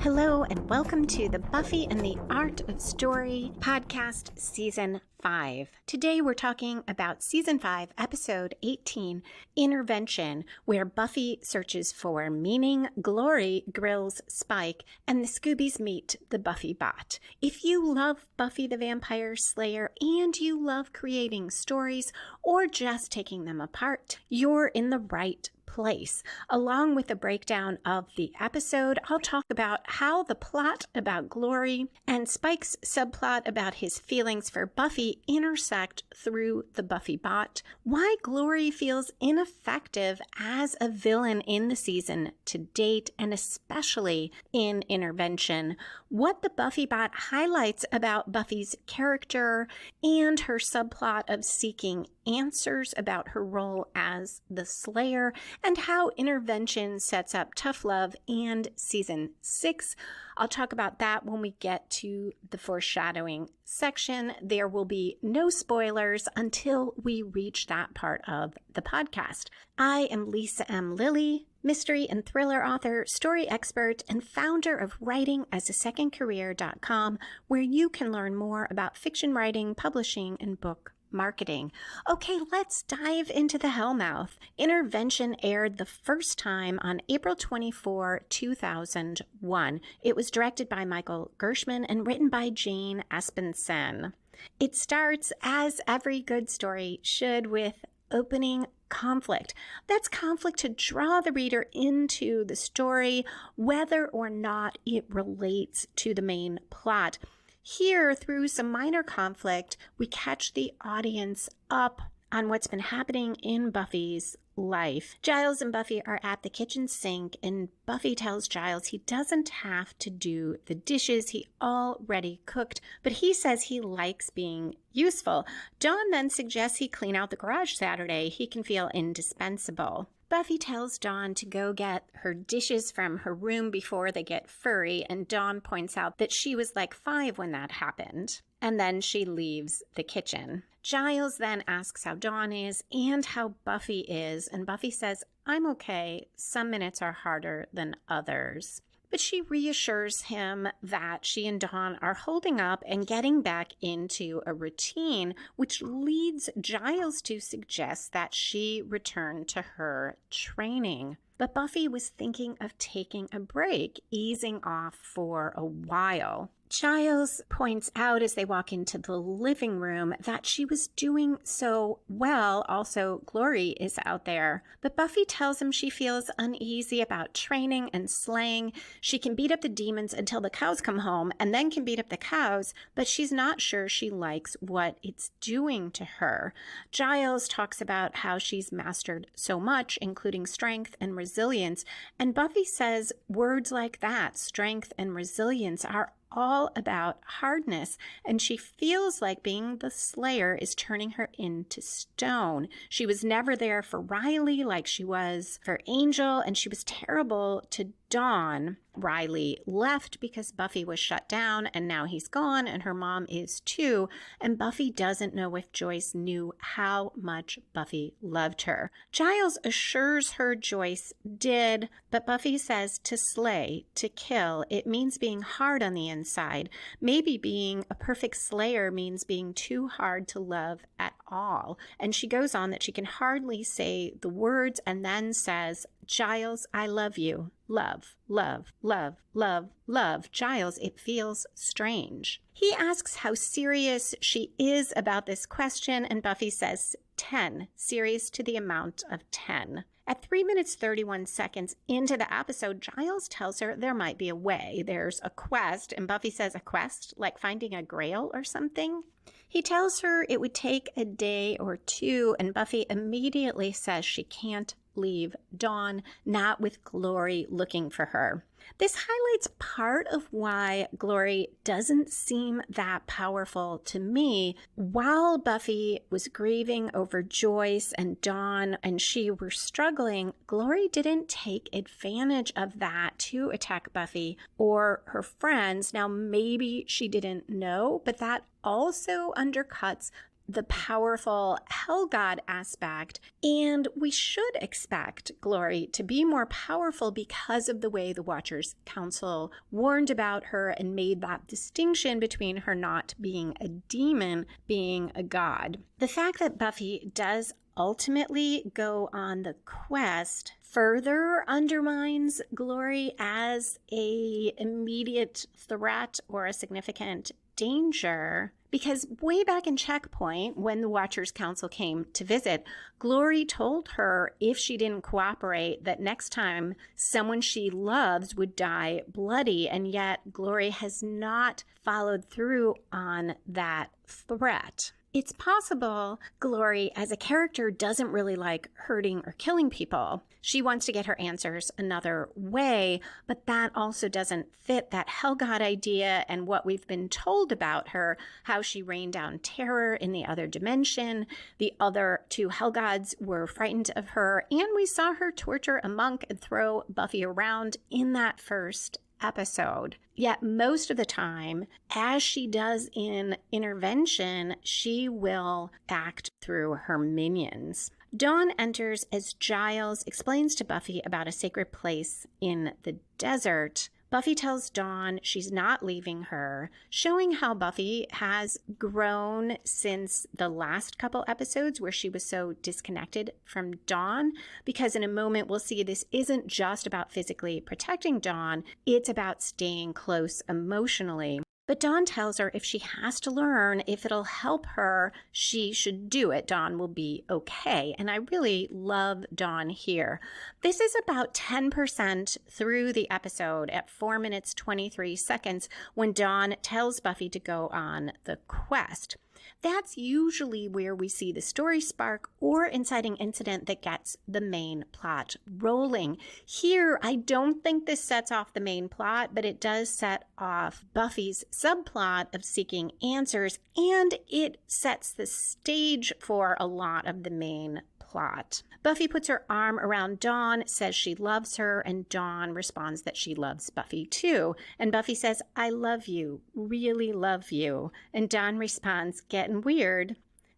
Hello and welcome to the Buffy and the Art of Story podcast season 5. Today we're talking about season 5, episode 18, Intervention, where Buffy searches for meaning, Glory grills Spike, and the Scoobies meet the BuffyBot. If you love Buffy the Vampire Slayer and you love creating stories or just taking them apart, you're in the right place. Along with a breakdown of the episode, I'll talk about how the plot about Glory and Spike's subplot about his feelings for Buffy intersect through the BuffyBot, why Glory feels ineffective as a villain in the season to date, and especially in Intervention, what the BuffyBot highlights about Buffy's character and her subplot of seeking answers about her role as the Slayer, and how Intervention sets up tough love and season 6. I'll talk about that when we get to the foreshadowing section. There will be no spoilers until we reach that part of the podcast. I am Lisa M. Lilly, mystery and thriller author, story expert, and founder of writingasasecondcareer.com, where you can learn more about fiction writing, publishing, and book marketing. Okay, let's dive into the Hellmouth. Intervention aired the first time on April 24, 2001. It was directed by Michael Gershman and written by Jane Espenson. It starts, as every good story should, with opening conflict. That's conflict to draw the reader into the story, whether or not it relates to the main plot. Here, through some minor conflict, we catch the audience up on what's been happening in Buffy's life. Giles and Buffy are at the kitchen sink, and Buffy tells Giles he doesn't have to do the dishes. He already cooked, but he says he likes being useful. Dawn then suggests he clean out the garage Saturday. He can feel indispensable. Buffy tells Dawn to go get her dishes from her room before they get furry, and Dawn points out that she was like 5 when that happened. And then she leaves the kitchen. Giles then asks how Dawn is and how Buffy is, and Buffy says, "I'm okay. Some minutes are harder than others." But she reassures him that she and Dawn are holding up and getting back into a routine, which leads Giles to suggest that she return to her training. But Buffy was thinking of taking a break, easing off for a while. Giles points out as they walk into the living room that she was doing so well. Also, Glory is out there. But Buffy tells him she feels uneasy about training and slaying. She can beat up the demons until the cows come home and then can beat up the cows, but she's not sure she likes what it's doing to her. Giles talks about how she's mastered so much, including strength and resilience. And Buffy says words like that, strength and resilience, are all about hardness, and she feels like being the Slayer is turning her into stone. She was never there for Riley like she was for Angel, and she was terrible to Dawn. Riley left because Buffy was shut down, and now he's gone, and her mom is too, and Buffy doesn't know if Joyce knew how much Buffy loved her. Giles assures her Joyce did, but Buffy says to slay, to kill, it means being hard on the inside. Maybe being a perfect Slayer means being too hard to love at all. And she goes on that she can hardly say the words and then says, "Giles, I love you. Love, love, love, love, love." Giles, it feels strange. He asks how serious she is about this question, and Buffy says 10, serious to the amount of 10. At 3 minutes 31 seconds into the episode, Giles tells her there might be a way. There's a quest, and Buffy says, a quest? Like finding a grail or something? He tells her it would take a day or two, and Buffy immediately says she can't leave Dawn, not with Glory looking for her. This highlights part of why Glory doesn't seem that powerful to me. While Buffy was grieving over Joyce and Dawn and she were struggling, Glory didn't take advantage of that to attack Buffy or her friends. Now, maybe she didn't know, but that also undercuts the powerful hell god aspect, and we should expect Glory to be more powerful because of the way the Watchers Council warned about her and made that distinction between her not being a demon, being a god. The fact that Buffy does ultimately go on the quest further undermines Glory as a immediate threat or a significant danger, because way back in Checkpoint, when the Watchers Council came to visit, Glory told her if she didn't cooperate that next time someone she loves would die bloody, and yet Glory has not followed through on that threat. It's possible Glory, as a character, doesn't really like hurting or killing people. She wants to get her answers another way, but that also doesn't fit that hell god idea and what we've been told about her, how she rained down terror in the other dimension. The other two hell gods were frightened of her, and we saw her torture a monk and throw Buffy around in that first episode. Yet most of the time, as she does in Intervention, she will act through her minions. Dawn enters as Giles explains to Buffy about a sacred place in the desert. Buffy tells Dawn she's not leaving her, showing how Buffy has grown since the last couple episodes where she was so disconnected from Dawn, because in a moment we'll see this isn't just about physically protecting Dawn, it's about staying close emotionally. But Dawn tells her if she has to learn, if it'll help her, she should do it. Dawn will be okay. And I really love Dawn here. This is about 10% through the episode at 4 minutes 23 seconds when Dawn tells Buffy to go on the quest. That's usually where we see the story spark or inciting incident that gets the main plot rolling. Here, I don't think this sets off the main plot, but it does set off Buffy's subplot of seeking answers, and it sets the stage for a lot of the main plot. Buffy puts her arm around Dawn, says she loves her, and Dawn responds that she loves Buffy too. And Buffy says, I love you, really love you. And Dawn responds, getting weird.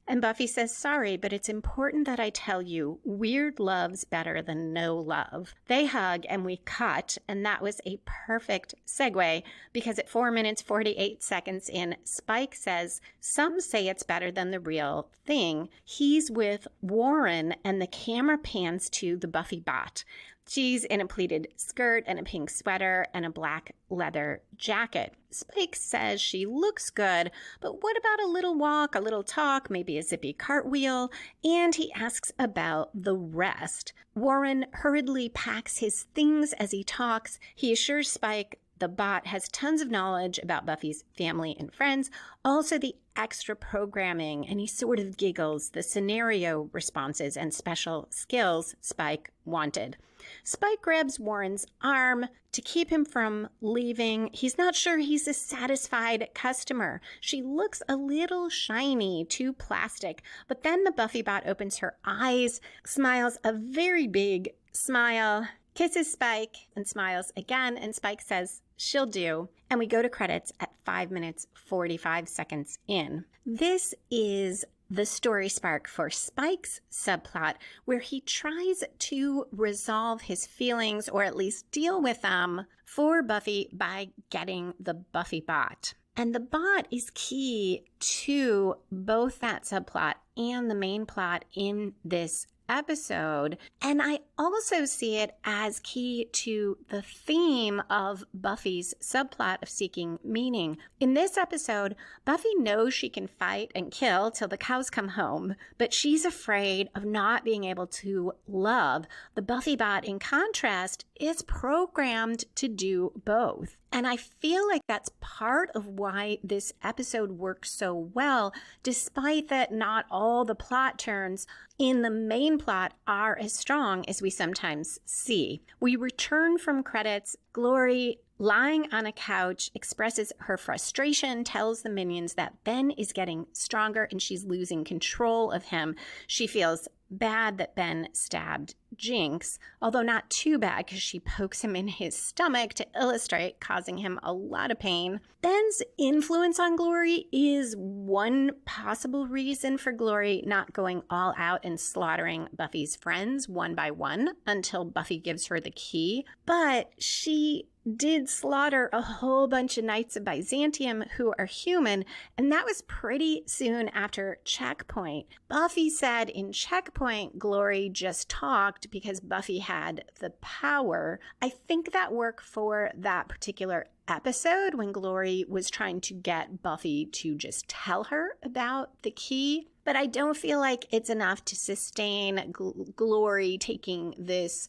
And Buffy says, sorry, but it's important that I tell you, weird love's better than no love. They hug and we cut, and that was a perfect segue because at 4 minutes 48 seconds in, Spike says, some say it's better than the real thing. He's with Warren, and the camera pans to the BuffyBot. She's in a pleated skirt and a pink sweater and a black leather jacket. Spike says she looks good, but what about a little walk, a little talk, maybe a zippy cartwheel? And he asks about the rest. Warren hurriedly packs his things as he talks. He assures Spike the bot has tons of knowledge about Buffy's family and friends, also the extra programming, and he sort of giggles the scenario responses and special skills Spike wanted. Spike grabs Warren's arm to keep him from leaving. He's not sure he's a satisfied customer. She looks a little shiny, too plastic, but then the BuffyBot opens her eyes, smiles a very big smile, kisses Spike, and smiles again, and Spike says, she'll do. And we go to credits at 5 minutes 45 seconds in. This is the story spark for Spike's subplot, where he tries to resolve his feelings, or at least deal with them, for Buffy by getting the BuffyBot. And the bot is key to both that subplot and the main plot in this episode. And I also see it as key to the theme of Buffy's subplot of seeking meaning. In this episode, Buffy knows she can fight and kill till the cows come home, but she's afraid of not being able to love. The BuffyBot, in contrast, is programmed to do both. And I feel like that's part of why this episode works so well, despite that not all the plot turns in the main plot are as strong as we sometimes see. We return from credits. Glory lying on a couch, expresses her frustration, tells the minions that Ben is getting stronger and she's losing control of him. She feels bad that Ben stabbed Jinx, although not too bad because she pokes him in his stomach to illustrate, causing him a lot of pain. Ben's influence on Glory is one possible reason for Glory not going all out and slaughtering Buffy's friends one by one until Buffy gives her the key. But she did slaughter a whole bunch of Knights of Byzantium who are human, and that was pretty soon after Checkpoint. Buffy said in Checkpoint, Glory just talked because Buffy had the power. I think that worked for that particular episode when Glory was trying to get Buffy to just tell her about the key. But I don't feel like it's enough to sustain Glory taking this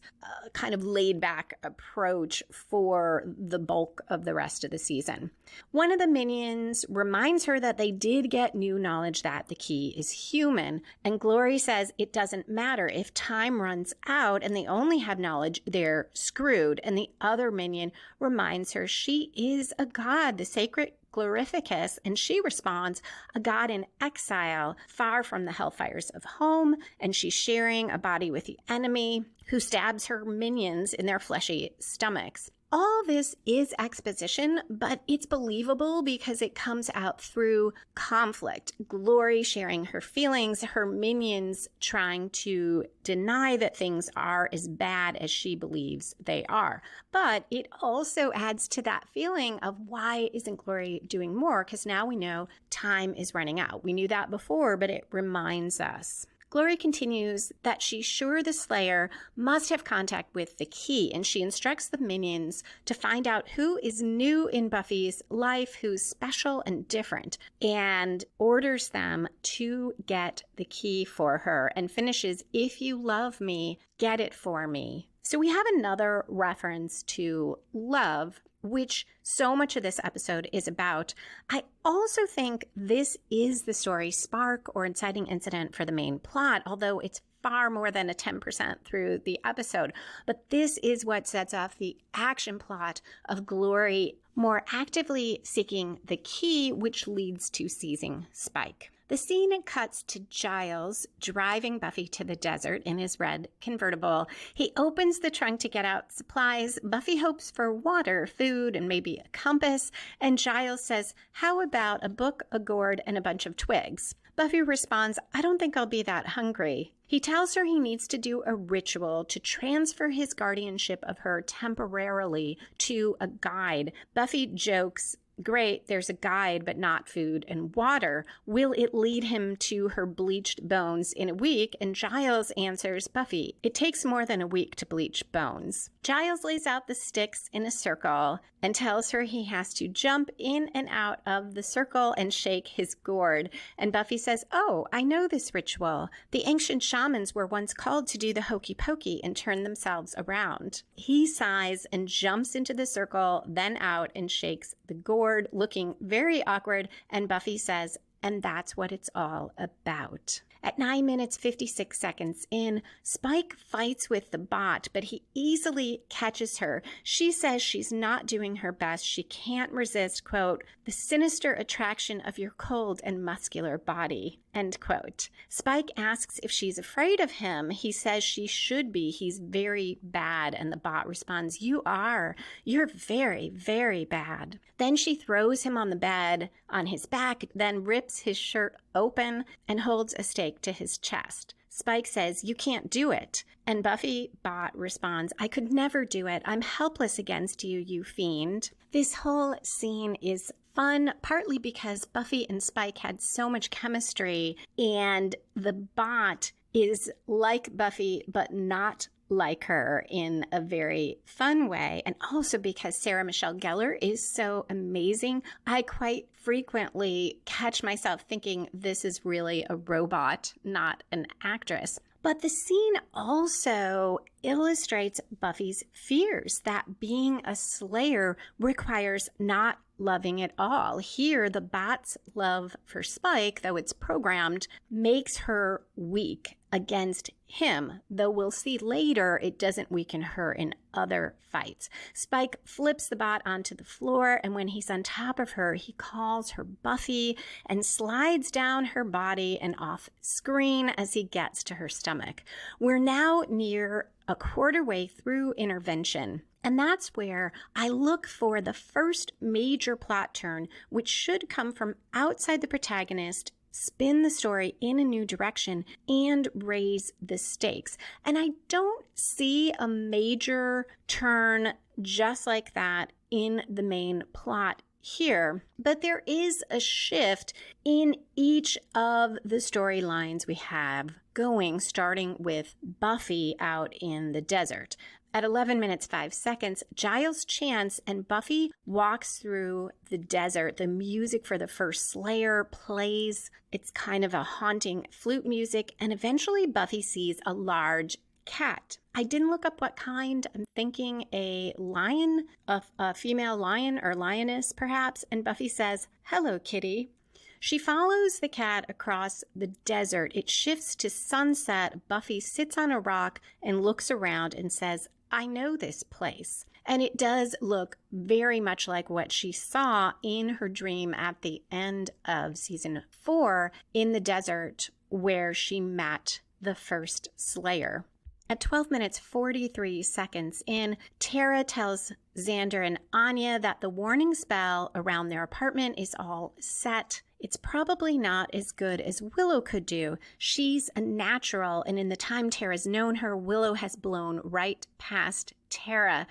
kind of laid-back approach for the bulk of the rest of the season. One of the minions reminds her that they did get new knowledge that the key is human, and Glory says it doesn't matter. If time runs out and they only have knowledge, they're screwed. And the other minion reminds her she is a god, the sacred Glorificus, and she responds, a god in exile, far from the hellfires of home, and she's sharing a body with the enemy who stabs her minions in their fleshy stomachs. All this is exposition, but it's believable because it comes out through conflict. Glory sharing her feelings, her minions trying to deny that things are as bad as she believes they are. But it also adds to that feeling of why isn't Glory doing more? Because now we know time is running out. We knew that before, but it reminds us. Glory continues that she's sure the Slayer must have contact with the key, and she instructs the minions to find out who is new in Buffy's life, who's special and different, and orders them to get the key for her and finishes, if you love me, get it for me. So we have another reference to love, which so much of this episode is about. I also think this is the story spark or inciting incident for the main plot, although it's far more than a 10% through the episode. But this is what sets off the action plot of Glory more actively seeking the key, which leads to seizing Spike. The scene cuts to Giles driving Buffy to the desert in his red convertible. He opens the trunk to get out supplies. Buffy hopes for water, food, and maybe a compass. And Giles says, how about a book, a gourd, and a bunch of twigs? Buffy responds, I don't think I'll be that hungry. He tells her he needs to do a ritual to transfer his guardianship of her temporarily to a guide. Buffy jokes, great, there's a guide, but not food and water. Will it lead him to her bleached bones in a week? And Giles answers, Buffy, it takes more than a week to bleach bones. Giles lays out the sticks in a circle and tells her he has to jump in and out of the circle and shake his gourd. And Buffy says, oh, I know this ritual. The ancient shamans were once called to do the hokey pokey and turn themselves around. He sighs and jumps into the circle, then out and shakes the gourd, looking very awkward. And Buffy says, and that's what it's all about. At 9 minutes 56 seconds in, Spike fights with the bot, but he easily catches her. She says she's not doing her best. She can't resist, quote, the sinister attraction of your cold and muscular body, end quote. Spike asks if she's afraid of him. He says she should be. He's very bad. And the bot responds, you are. You're very, very bad. Then she throws him on the bed on his back, then rips his shirt open and holds a stake to his chest. Spike says, you can't do it. And BuffyBot responds, I could never do it. I'm helpless against you, you fiend. This whole scene is fun, partly because Buffy and Spike had so much chemistry, and the bot is like Buffy, but not like her in a very fun way. And also because Sarah Michelle Gellar is so amazing, I quite frequently catch myself thinking this is really a robot, not an actress. But the scene also illustrates Buffy's fears that being a Slayer requires not loving at all. Here, the bot's love for Spike, though it's programmed, makes her weak. against him, though we'll see later it doesn't weaken her in other fights. Spike flips the bot onto the floor, and when he's on top of her, he calls her Buffy and slides down her body and off screen as he gets to her stomach. We're now near a quarter way through intervention. And that's where I look for the first major plot turn, which should come from outside the protagonist, spin the story in a new direction, and raise the stakes. And I don't see a major turn just like that in the main plot here, but there is a shift in each of the storylines we have going, starting with Buffy out in the desert. At 11 minutes 5 seconds, Giles chants and Buffy walks through the desert. The music for the first Slayer plays. It's kind of a haunting flute music, and eventually Buffy sees a large cat. I didn't look up what kind. I'm thinking a lion, a female lion or lioness perhaps, and Buffy says, "Hello, kitty." She follows the cat across the desert. It shifts to sunset. Buffy sits on a rock and looks around and says, "I know this place." And it does look very much like what she saw in her dream at the end of season 4 in the desert where she met the first Slayer. At 12 minutes 43 seconds in, Tara tells Xander and Anya that the warning spell around their apartment is all set. It's probably not as good as Willow could do. She's a natural, and in the time Tara's known her, Willow has blown right past Tara.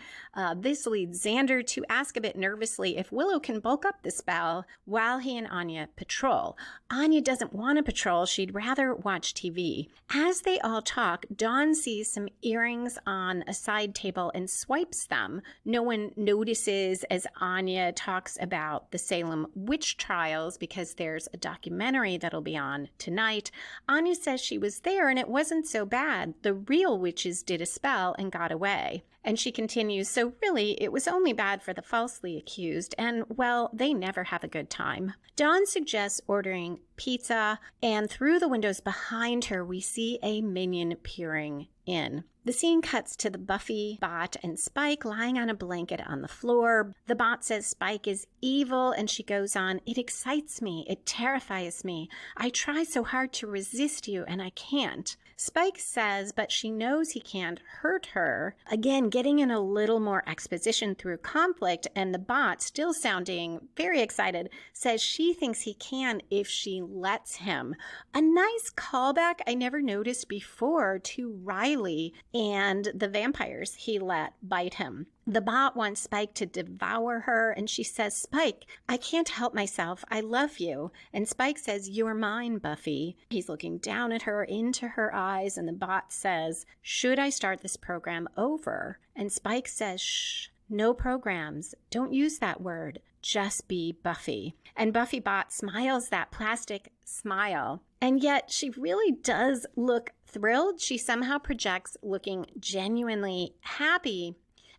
This leads Xander to ask a bit nervously if Willow can bulk up the spell while he and Anya patrol. Anya doesn't want to patrol. She'd rather watch TV. As they all talk, Dawn sees some earrings on a side table and swipes them. No one notices as Anya talks about the Salem witch trials because there's a documentary that'll be on tonight. Anya says she was there and it wasn't so bad. The real witches did a spell and got away. And she continues, so really, it was only bad for the falsely accused, and, well, they never have a good time. Dawn suggests ordering pizza, and through the windows behind her, we see a minion peering in. The scene cuts to the Buffy bot and Spike lying on a blanket on the floor. The bot says Spike is evil, and she goes on, "It excites me. It terrifies me. I try so hard to resist you, and I can't." Spike says, but she knows he can't hurt her. Again, getting in a little more exposition through conflict, and the bot, still sounding very excited, says she thinks he can if she lets him. A nice callback I never noticed before to Riley and the vampires he let bite him. The bot wants Spike to devour her, and she says, "Spike, I can't help myself. I love you." And Spike says, "You're mine, Buffy." He's looking down at her, into her eyes, and the bot says, "Should I start this program over?" And Spike says, "Shh, no programs. Don't use that word. Just be Buffy." And BuffyBot smiles that plastic smile. And yet she really does look thrilled. She somehow projects looking genuinely happy.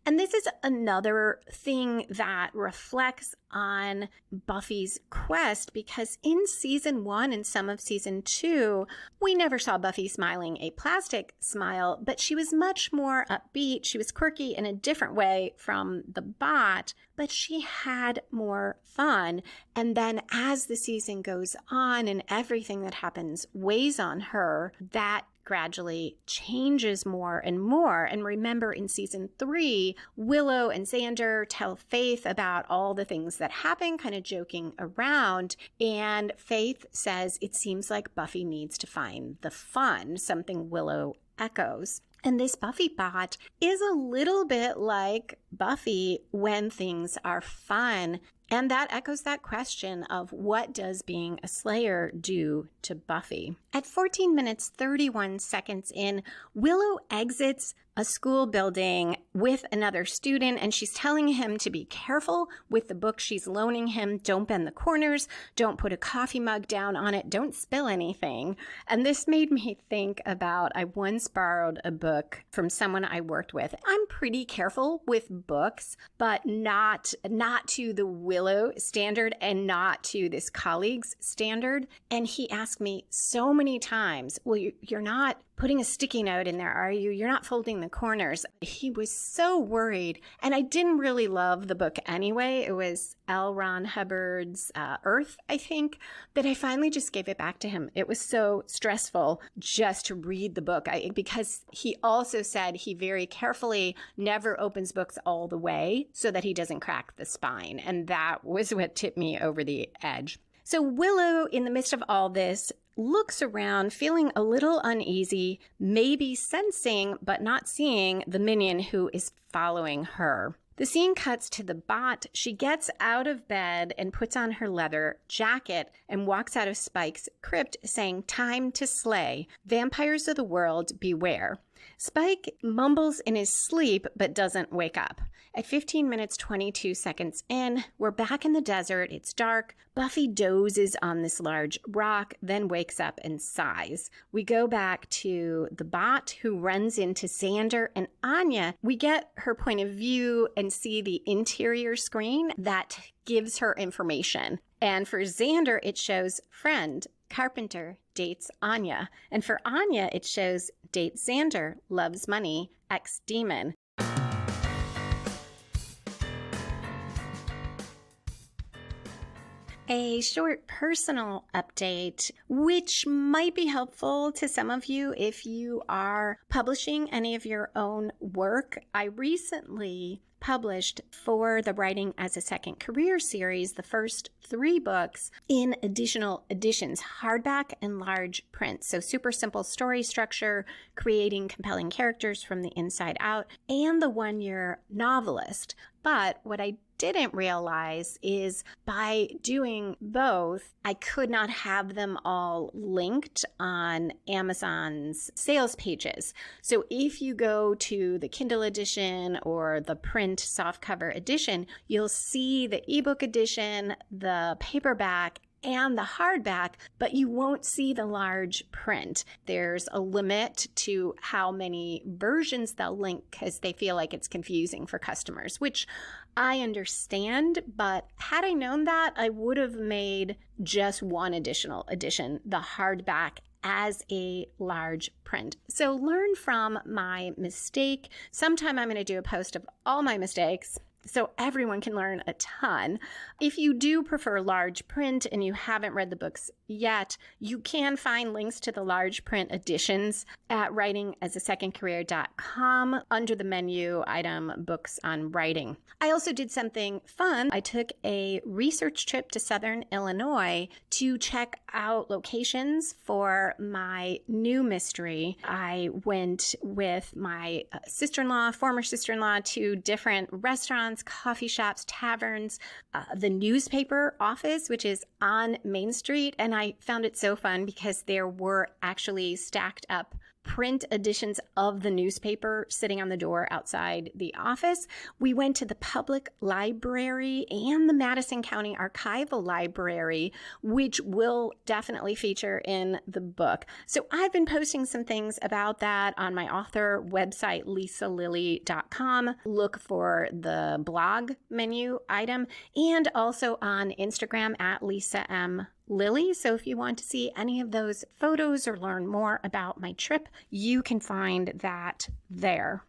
And this is another thing that reflects on Buffy's quest, because in season 1 and some of season 2, we never saw Buffy smiling a plastic smile, but she was much more upbeat. She was quirky in a different way from the bot, but she had more fun. And then as the season goes on and everything that happens weighs on her, that gradually changes more and more. And remember, in season 3, Willow and Xander tell Faith about all the things that happen, kind of joking around. And Faith says it seems like Buffy needs to find the fun, something Willow echoes. And this BuffyBot is a little bit like Buffy when things are fun. And that echoes that question of what does being a Slayer do to Buffy? At 14 minutes 31 seconds in, Willow exits a school building with another student, and she's telling him to be careful with the book she's loaning him. Don't bend the corners. Don't put a coffee mug down on it. Don't spill anything. And this made me think about, I once borrowed a book from someone I worked with. I'm pretty careful with books, but not to the Willow standard and not to this colleague's standard. And he asked me so many times, well, you're not putting a sticky note in there, are you? You're not folding the corners. He was so worried. And I didn't really love the book anyway. It was L. Ron Hubbard's Earth, I think, that I finally just gave it back to him. It was so stressful just to read the book because he also said he very carefully never opens books all the way so that he doesn't crack the spine. And that was what tipped me over the edge. So Willow, in the midst of all this, looks around, feeling a little uneasy, maybe sensing but not seeing the minion who is following her. The scene cuts to the bot. She gets out of bed and puts on her leather jacket and walks out of Spike's crypt saying, "Time to slay. Vampires of the world, beware." Spike mumbles in his sleep but doesn't wake up. At 15 minutes 22 seconds in, we're back in the desert. It's dark. Buffy dozes on this large rock, then wakes up and sighs. We go back to the bot who runs into Xander and Anya. We get her point of view and see the interior screen that gives her information. And for Xander, it shows friend, carpenter, dates Anya. And for Anya, it shows dates Xander, loves money, ex-demon. A short personal update, which might be helpful to some of you if you are publishing any of your own work. I recently published for the Writing as a Second Career series the first 3 books in additional editions, hardback and large print. So super simple story structure, creating compelling characters from the inside out, and the One-Year Novelist. But what I didn't realize is by doing both, I could not have them all linked on Amazon's sales pages. So if you go to the Kindle edition or the print softcover edition, you'll see the ebook edition, the paperback, and the hardback, but you won't see the large print. There's a limit to how many versions they'll link because they feel like it's confusing for customers, which I understand, but had I known that, I would have made just one additional edition, the hardback, as a large print. So learn from my mistake. Sometime I'm going to do a post of all my mistakes, so everyone can learn a ton. If you do prefer large print and you haven't read the books yet, you can find links to the large print editions at writingasasecondcareer.com under the menu item Books on Writing. I also did something fun. I took a research trip to Southern Illinois to check out locations for my new mystery. I went with my sister-in-law, former sister-in-law, to different restaurants, coffee shops, taverns, the newspaper office, which is on Main Street. And I found it so fun because there were actually stacked up print editions of the newspaper sitting on the door outside the office. We went to the public library and the Madison County Archival Library, which will definitely feature in the book. So I've been posting some things about that on my author website, lisalilly.com. Look for the blog menu item, and also on Instagram at Lisa M. Lily. So if you want to see any of those photos or learn more about my trip, you can find that there.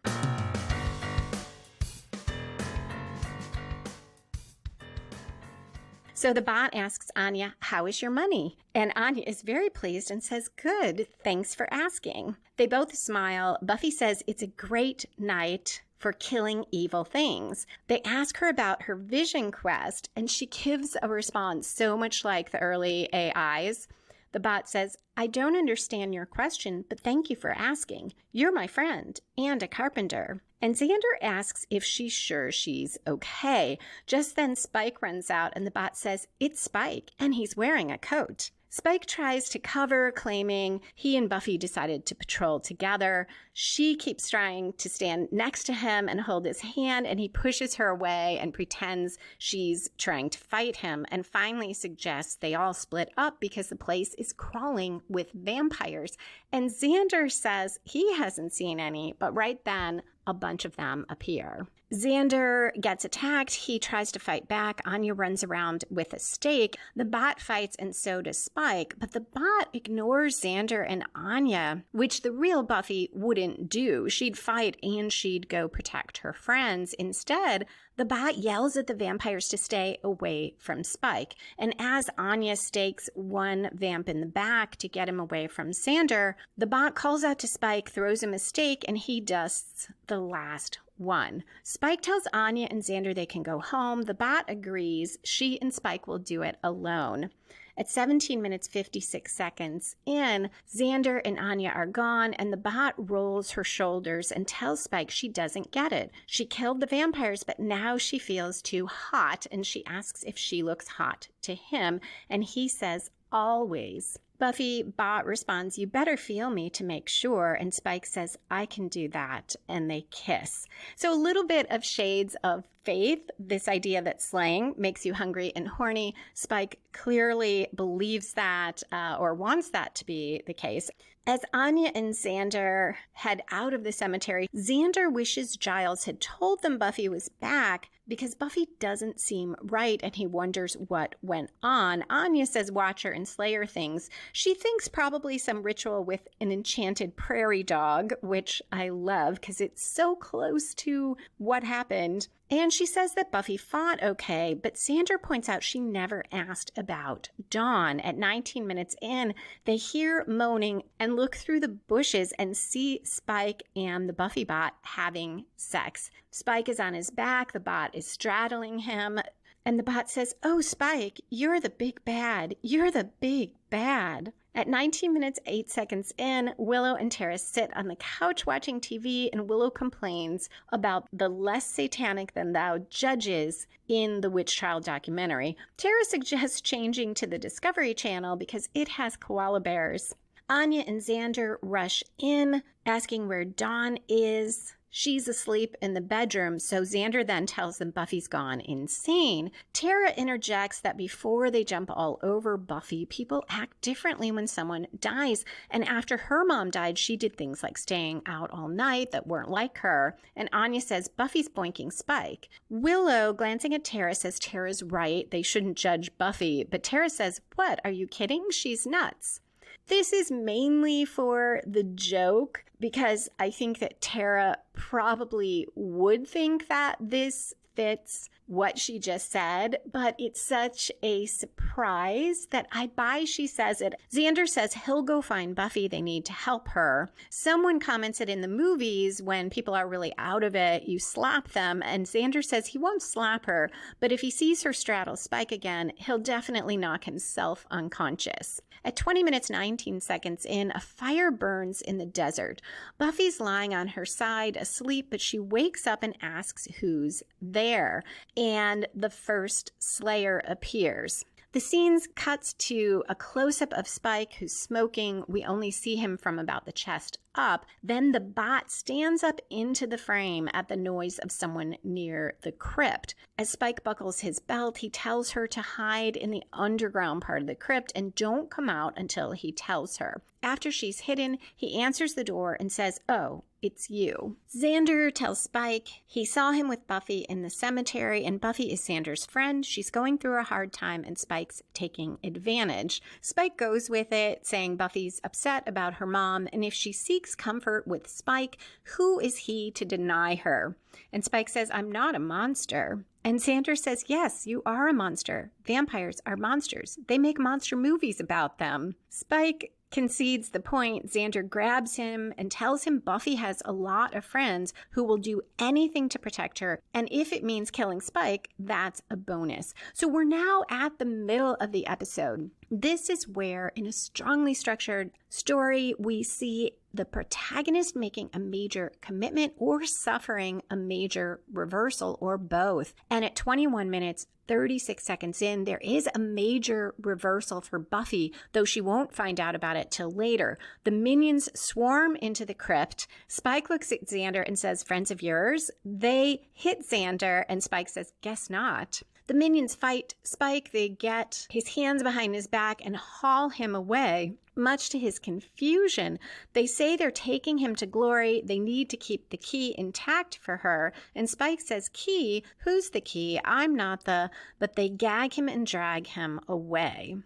So the bot asks Anya, "How is your money?" And Anya is very pleased and says, "Good, thanks for asking." They both smile. Buffy says it's a great night for killing evil things. They ask her about her vision quest, and she gives a response so much like the early AIs. The bot says, "I don't understand your question, but thank you for asking. You're my friend and a carpenter." And Xander asks if she's sure she's okay. Just then Spike runs out and the bot says, "It's Spike, and he's wearing a coat." Spike tries to cover, claiming he and Buffy decided to patrol together. She keeps trying to stand next to him and hold his hand, and he pushes her away and pretends she's trying to fight him, and finally suggests they all split up because the place is crawling with vampires. And Xander says he hasn't seen any, but right then a bunch of them appear. Xander gets attacked. He tries to fight back. Anya runs around with a stake. The bot fights, and so does Spike. But the bot ignores Xander and Anya, which the real Buffy wouldn't do. She'd fight and she'd go protect her friends. Instead, the bot yells at the vampires to stay away from Spike. And as Anya stakes one vamp in the back to get him away from Xander, the bot calls out to Spike, throws him a stake, and he dusts the last one. Spike tells Anya and Xander they can go home. The bot agrees. She and Spike will do it alone. At 17 minutes 56 seconds in, Xander and Anya are gone, and the bot rolls her shoulders and tells Spike she doesn't get it. She killed the vampires, but now she feels too hot, and she asks if she looks hot to him, and he says, always. BuffyBot responds, you better feel me to make sure, and Spike says, I can do that, and they kiss. So a little bit of shades of Faith, this idea that slaying makes you hungry and horny. Spike clearly believes that or wants that to be the case. As Anya and Xander head out of the cemetery, Xander wishes Giles had told them Buffy was back because Buffy doesn't seem right and he wonders what went on. Anya says Watcher and Slayer things. She thinks probably some ritual with an enchanted prairie dog, which I love because it's so close to what happened. And she says that Buffy fought okay, but Xander points out she never asked about Dawn. At 19 minutes in, they hear moaning and look through the bushes and see Spike and the BuffyBot having sex. Spike is on his back, the bot is straddling him, and the bot says, oh, Spike, you're the big bad. You're the big bad. At 19 minutes 8 seconds in, Willow and Tara sit on the couch watching TV, and Willow complains about the less satanic than thou judges in the witch trial documentary. Tara suggests changing to the Discovery Channel because it has koala bears. Anya and Xander rush in, asking where Dawn is. She's asleep in the bedroom, so Xander then tells them Buffy's gone insane. Tara interjects that before they jump all over Buffy, people act differently when someone dies. And after her mom died, she did things like staying out all night that weren't like her. And Anya says Buffy's boinking Spike. Willow, glancing at Tara, says Tara's right. They shouldn't judge Buffy. But Tara says, what, are you kidding? She's nuts. This is mainly for the joke because I think that Tara probably would think that this fits what she just said, but it's such a surprise that I buy she says it. Xander says he'll go find Buffy. They need to help her. Someone commented in the movies when people are really out of it, you slap them, and Xander says he won't slap her, but if he sees her straddle Spike again, he'll definitely knock himself unconscious. At 20 minutes 19 seconds in, a fire burns in the desert. Buffy's lying on her side asleep, but she wakes up and asks who's there. And the first Slayer appears. The scene cuts to a close-up of Spike, who's smoking. We only see him from about the chest up. Then the bot stands up into the frame at the noise of someone near the crypt. As Spike buckles his belt, he tells her to hide in the underground part of the crypt and don't come out until he tells her. After she's hidden, he answers the door and says, oh, it's you. Xander tells Spike he saw him with Buffy in the cemetery, and Buffy is Xander's friend. She's going through a hard time, and Spike's taking advantage. Spike goes with it, saying Buffy's upset about her mom, and if she seeks comfort with Spike, who is he to deny her? And Spike says, I'm not a monster. And Xander says, yes, you are a monster. Vampires are monsters. They make monster movies about them. Spike concedes the point. Xander grabs him and tells him Buffy has a lot of friends who will do anything to protect her. And if it means killing Spike, that's a bonus. So we're now at the middle of the episode. This is where, in a strongly structured story, we see the protagonist making a major commitment or suffering a major reversal or both. And at 21 minutes, 36 seconds in, there is a major reversal for Buffy, though she won't find out about it till later. The minions swarm into the crypt. Spike looks at Xander and says, friends of yours? They hit Xander, and Spike says, guess not. The minions fight Spike. They get his hands behind his back and haul him away. Much to his confusion, they say they're taking him to Glory. They need to keep the key intact for her. And Spike says, "Key? Who's the key? I'm not the..." But they gag him and drag him away.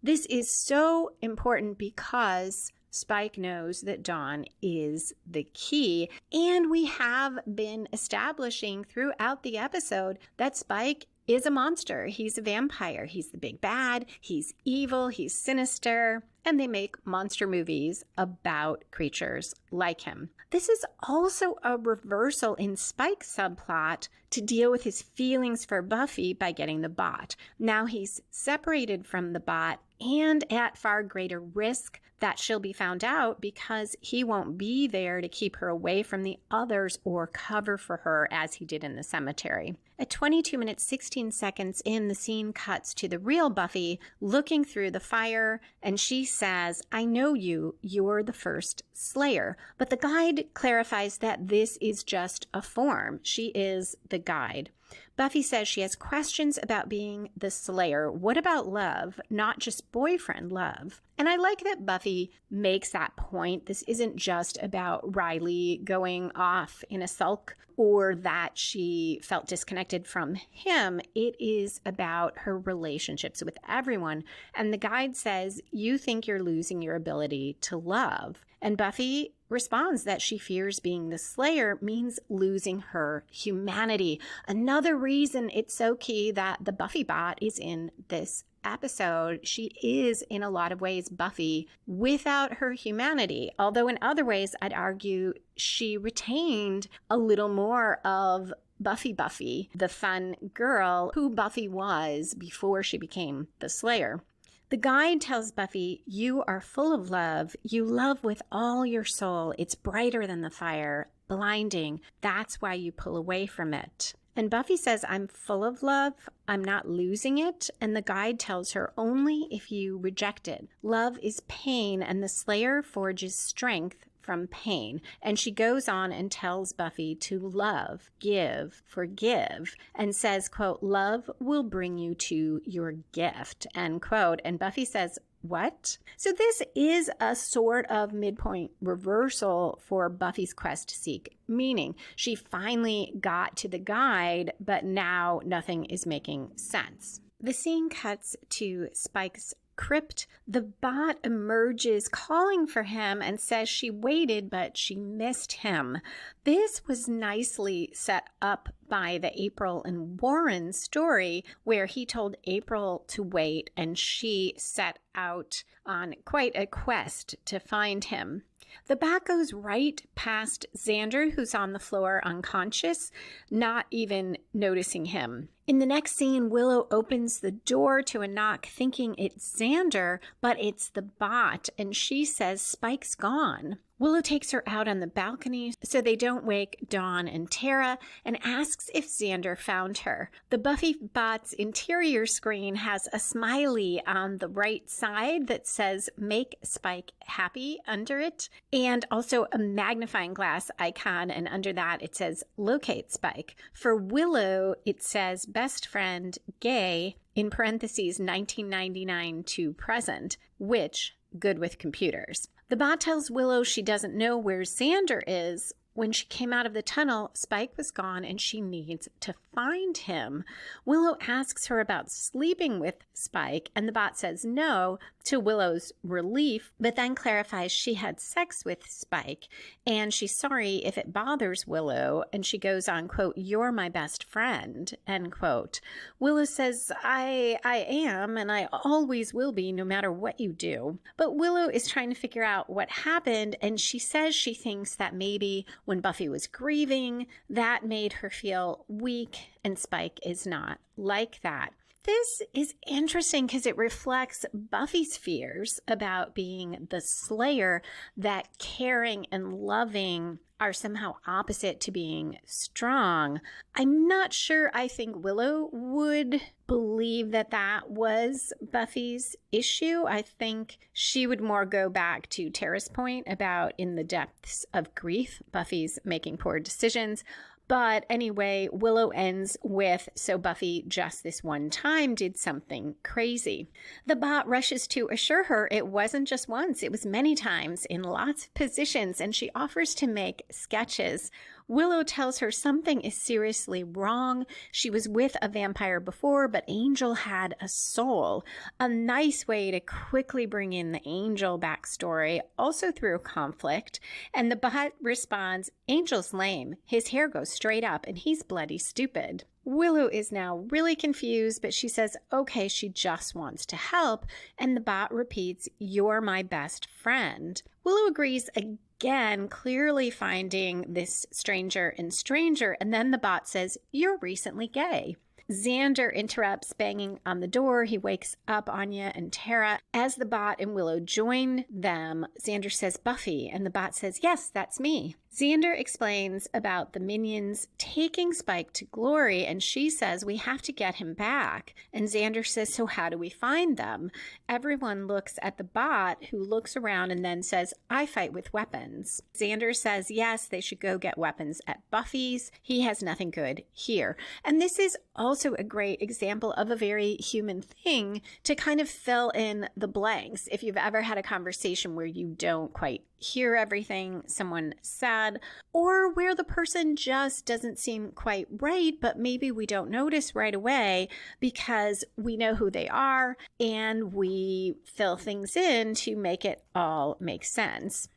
This is so important because Spike knows that Dawn is the key. And we have been establishing throughout the episode that Spike is a monster. He's a vampire. He's the big bad. He's evil. He's sinister. And they make monster movies about creatures like him. This is also a reversal in Spike's subplot to deal with his feelings for Buffy by getting the bot. Now he's separated from the bot and at far greater risk that she'll be found out because he won't be there to keep her away from the others or cover for her as he did in the cemetery. At 22 minutes 16 seconds in, the scene cuts to the real Buffy looking through the fire, and she says, "I know you, you're the first Slayer." But the guide clarifies that this is just a form. She is the guide. Buffy says she has questions about being the Slayer. What about love? Not just boyfriend love. And I like that Buffy makes that point. This isn't just about Riley going off in a sulk or that she felt disconnected from him. It is about her relationships with everyone. And the guide says, "You think you're losing your ability to love." And Buffy responds that she fears being the Slayer means losing her humanity. Another reason it's so key that the BuffyBot is in this episode. She is, in a lot of ways, Buffy without her humanity. Although in other ways, I'd argue she retained a little more of Buffy, the fun girl who Buffy was before she became the Slayer. The guide tells Buffy, "You are full of love. You love with all your soul. It's brighter than the fire, blinding. That's why you pull away from it." And Buffy says, "I'm full of love. I'm not losing it." And the guide tells her, "Only if you reject it. Love is pain, and the Slayer forges strength from pain." And she goes on and tells Buffy to love, give, forgive, and says, quote, "Love will bring you to your gift," end quote. And Buffy says, "What?" So this is a sort of midpoint reversal for Buffy's quest to seek meaning. She finally got to the guide, but now nothing is making sense. The scene cuts to Spike's crypt. The bot emerges calling for him and says she waited, but she missed him. This was nicely set up by the April and Warren story, where he told April to wait and she set out on quite a quest to find him. The bat goes right past Xander, who's on the floor unconscious, not even noticing him. In the next scene, Willow opens the door to a knock thinking it's Xander, but it's the bot, and she says Spike's gone. Willow takes her out on the balcony so they don't wake Dawn and Tara and asks if Xander found her. The BuffyBot's interior screen has a smiley on the right side that says "Make Spike Happy" under it, and also a magnifying glass icon, and under that it says "Locate Spike." For Willow, it says "Best Friend Gay," in parentheses 1999 to present, which good with computers. The bot tells Willow she doesn't know where Xander is. When she came out of the tunnel, Spike was gone and she needs to find him. Willow asks her about sleeping with Spike, and the bot says no, to Willow's relief, but then clarifies she had sex with Spike, and she's sorry if it bothers Willow, and she goes on, quote, "You're my best friend," end quote. Willow says, I am, and I always will be, no matter what you do. But Willow is trying to figure out what happened, and she says she thinks that maybe when Buffy was grieving, that made her feel weak, and Spike is not like that. This is interesting because it reflects Buffy's fears about being the Slayer, that caring and loving are somehow opposite to being strong. I'm not sure I think Willow would believe that that was Buffy's issue. I think she would more go back to Tara's point about in the depths of grief, Buffy's making poor decisions. But anyway, Willow ends with, so Buffy just this one time did something crazy. The bot rushes to assure her it wasn't just once, it was many times in lots of positions, and she offers to make sketches. Willow tells her something is seriously wrong. She was with a vampire before, but Angel had a soul. A nice way to quickly bring in the Angel backstory, also through conflict. And the bot responds, Angel's lame. His hair goes straight up and he's bloody stupid. Willow is now really confused, but she says, okay, she just wants to help. And the bot repeats, you're my best friend. Willow agrees again, clearly finding this stranger and stranger. And then the bot says, you're recently gay. Xander interrupts, banging on the door. He wakes up Anya and Tara. As the bot and Willow join them, Xander says, Buffy, and the bot says, yes, that's me. Xander explains about the minions taking Spike to Glory, and she says, we have to get him back. And Xander says, so how do we find them? Everyone looks at the bot, who looks around and then says, I fight with weapons. Xander says, yes, they should go get weapons at Buffy's. He has nothing good here. And this is also a great example of a very human thing to kind of fill in the blanks. If you've ever had a conversation where you don't quite hear everything someone said, or where the person just doesn't seem quite right, but maybe we don't notice right away because we know who they are and we fill things in to make it all make sense.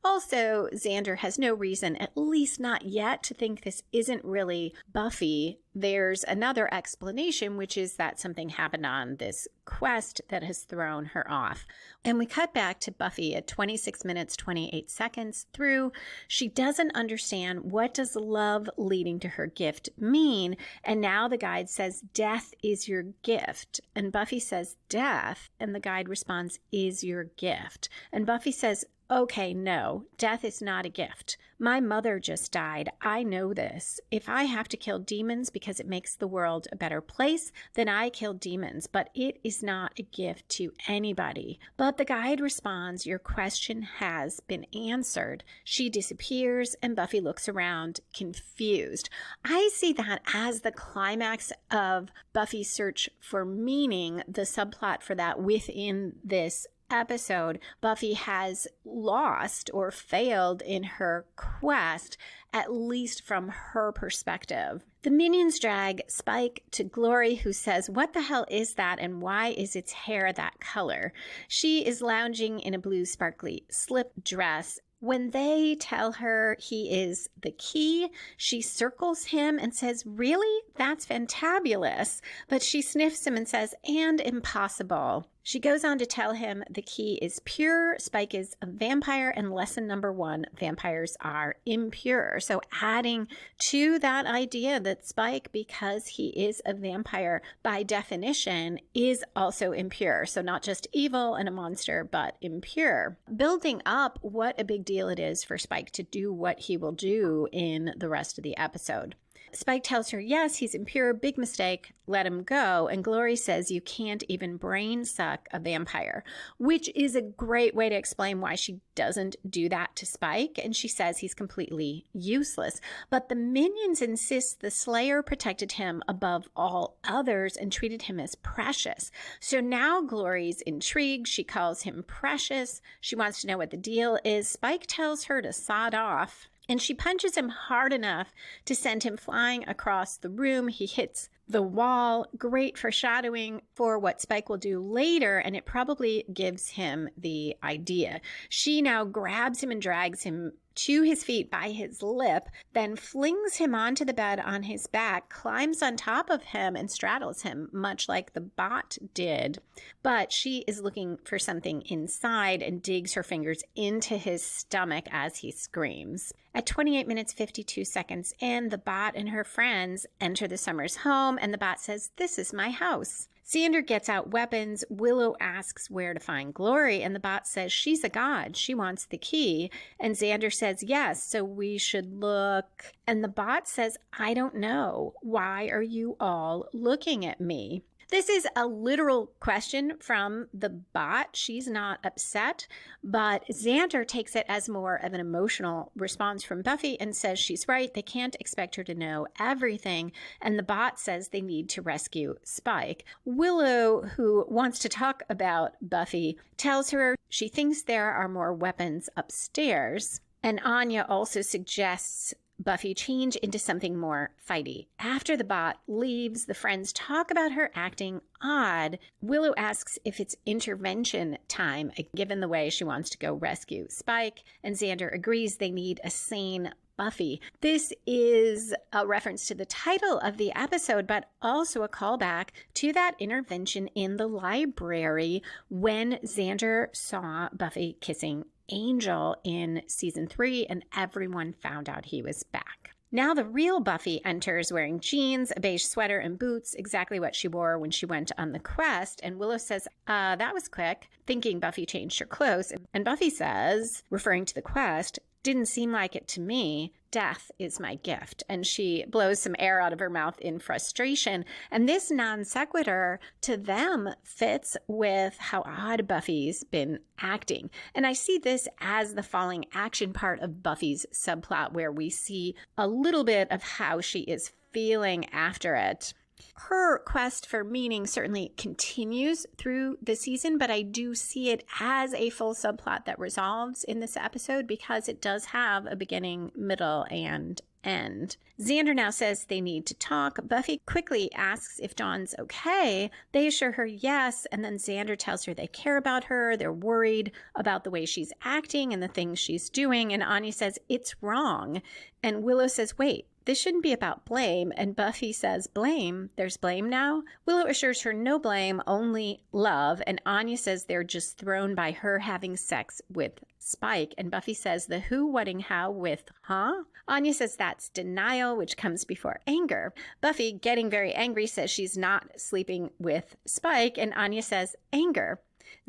Also, Xander has no reason, at least not yet, to think this isn't really Buffy. There's another explanation, which is that something happened on this quest that has thrown her off. And we cut back to Buffy at 26 minutes, 28 seconds through. She doesn't understand, what does love leading to her gift mean? And now the guide says, death is your gift. And Buffy says, death. And the guide responds, is your gift. And Buffy says, okay, no, death is not a gift. My mother just died. I know this. If I have to kill demons because it makes the world a better place, then I kill demons, but it is not a gift to anybody. But the guide responds, your question has been answered. She disappears and Buffy looks around confused. I see that as the climax of Buffy's search for meaning, the subplot for that within this episode. Buffy has lost or failed in her quest, at least from her perspective. The minions drag Spike to Glory, who says, what the hell is that and why is its hair that color? She is lounging in a blue sparkly slip dress. When they tell her he is the key, she circles him and says, really? That's fantabulous. But she sniffs him and says, and impossible. She goes on to tell him the key is pure, Spike is a vampire, and lesson number 1, vampires are impure. So adding to that idea that Spike, because he is a vampire by definition, is also impure. So not just evil and a monster, but impure. Building up what a big deal it is for Spike to do what he will do in the rest of the episode. Spike tells her, yes, he's impure, big mistake, let him go. And Glory says you can't even brain suck a vampire, which is a great way to explain why she doesn't do that to Spike. And she says he's completely useless. But the minions insist the Slayer protected him above all others and treated him as precious. So now Glory's intrigued. She calls him precious. She wants to know what the deal is. Spike tells her to sod off. And she punches him hard enough to send him flying across the room. He hits the wall. Great foreshadowing for what Spike will do later, and it probably gives him the idea. She now grabs him and drags him to his feet by his lip, then flings him onto the bed on his back, climbs on top of him and straddles him, much like the bot did. But she is looking for something inside and digs her fingers into his stomach as he screams. At 28 minutes, 52 seconds in, the bot and her friends enter the Summers home, and the bot says, this is my house. Xander gets out weapons. Willow asks where to find Glory, and the bot says she's a god. She wants the key. And Xander says, yes, so we should look. And the bot says, I don't know. Why are you all looking at me? This is a literal question from the bot. She's not upset, but Xander takes it as more of an emotional response from Buffy and says she's right. They can't expect her to know everything. And the bot says they need to rescue Spike. Willow, who wants to talk about Buffy, tells her she thinks there are more weapons upstairs. And Anya also suggests Buffy change into something more fighty. After the bot leaves, the friends talk about her acting odd. Willow asks if it's intervention time, given the way she wants to go rescue Spike, and Xander agrees they need a sane Buffy. This is a reference to the title of the episode, but also a callback to that intervention in the library when Xander saw Buffy kissing Angel in season 3 and everyone found out he was back. Now the real Buffy enters wearing jeans, a beige sweater, and boots, exactly what she wore when she went on the quest. And Willow says, that was quick, thinking Buffy changed her clothes. And Buffy says, referring to the quest, didn't seem like it to me. Death is my gift. And she blows some air out of her mouth in frustration. And this non sequitur to them fits with how odd Buffy's been acting. And I see this as the falling action part of Buffy's subplot, where we see a little bit of how she is feeling after it. Her quest for meaning certainly continues through the season, but I do see it as a full subplot that resolves in this episode because it does have a beginning, middle, and end. Xander now says they need to talk. Buffy quickly asks if Dawn's okay. They assure her yes, and then Xander tells her they care about her. They're worried about the way she's acting and the things she's doing, and Anya says it's wrong. And Willow says, wait, this shouldn't be about blame. And Buffy says, blame? There's blame now? Willow assures her no blame, only love. And Anya says they're just thrown by her having sex with Spike. And Buffy says, the who, whatting, how, with, huh? Anya says that's denial, which comes before anger. Buffy, getting very angry, says she's not sleeping with Spike. And Anya says, anger.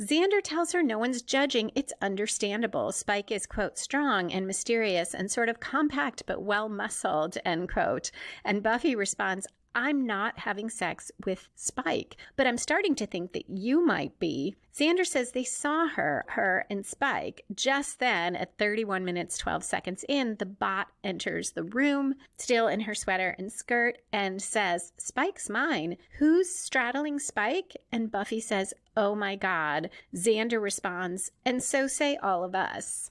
Xander tells her no one's judging. It's understandable. Spike is, quote, strong and mysterious and sort of compact but well-muscled, end quote. And Buffy responds, I'm not having sex with Spike, but I'm starting to think that you might be. Xander says they saw her and Spike. Just then, at 31 minutes, 12 seconds in, the bot enters the room, still in her sweater and skirt, and says, Spike's mine. Who's straddling Spike? And Buffy says, oh my God. Xander responds, and so say all of us.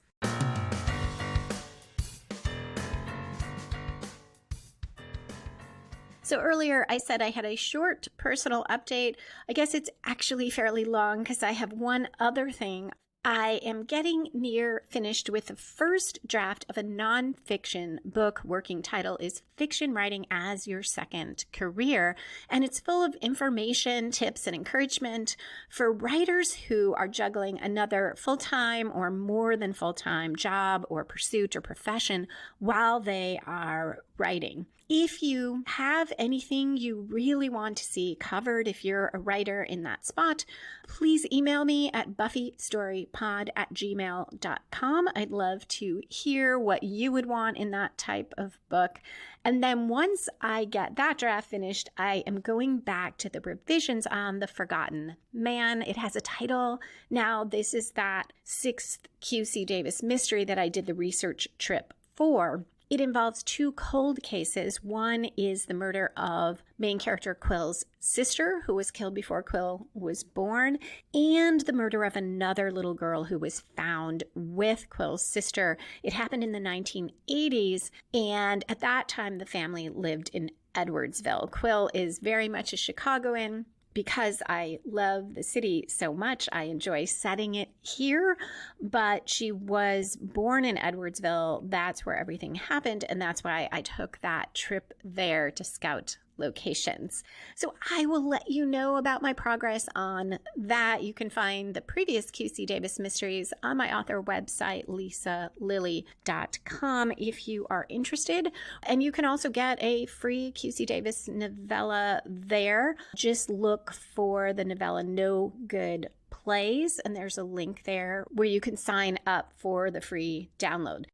So earlier I said I had a short personal update. I guess it's actually fairly long because I have one other thing. I am getting near finished with the first draft of a nonfiction book. Working title is Fiction Writing as Your Second Career, and it's full of information, tips, and encouragement for writers who are juggling another full-time or more than full-time job or pursuit or profession while they are writing. If you have anything you really want to see covered, if you're a writer in that spot, please email me at buffystorypod@gmail.com. I'd love to hear what you would want in that type of book. And then once I get that draft finished, I am going back to the revisions on The Forgotten Man. It has a title. Now, this is that 6th QC Davis mystery that I did the research trip for. It involves two cold cases. One is the murder of main character Quill's sister, who was killed before Quill was born, and the murder of another little girl who was found with Quill's sister. It happened in the 1980s, and at that time, the family lived in Edwardsville. Quill is very much a Chicagoan. Because I love the city so much, I enjoy setting it here, but she was born in Edwardsville. That's where everything happened, and that's why I took that trip there to scout locations. So I will let you know about my progress on that. You can find the previous QC Davis mysteries on my author website, lisalilly.com, if you are interested. And you can also get a free QC Davis novella there. Just look for the novella No Good Plays, and there's a link there where you can sign up for the free download.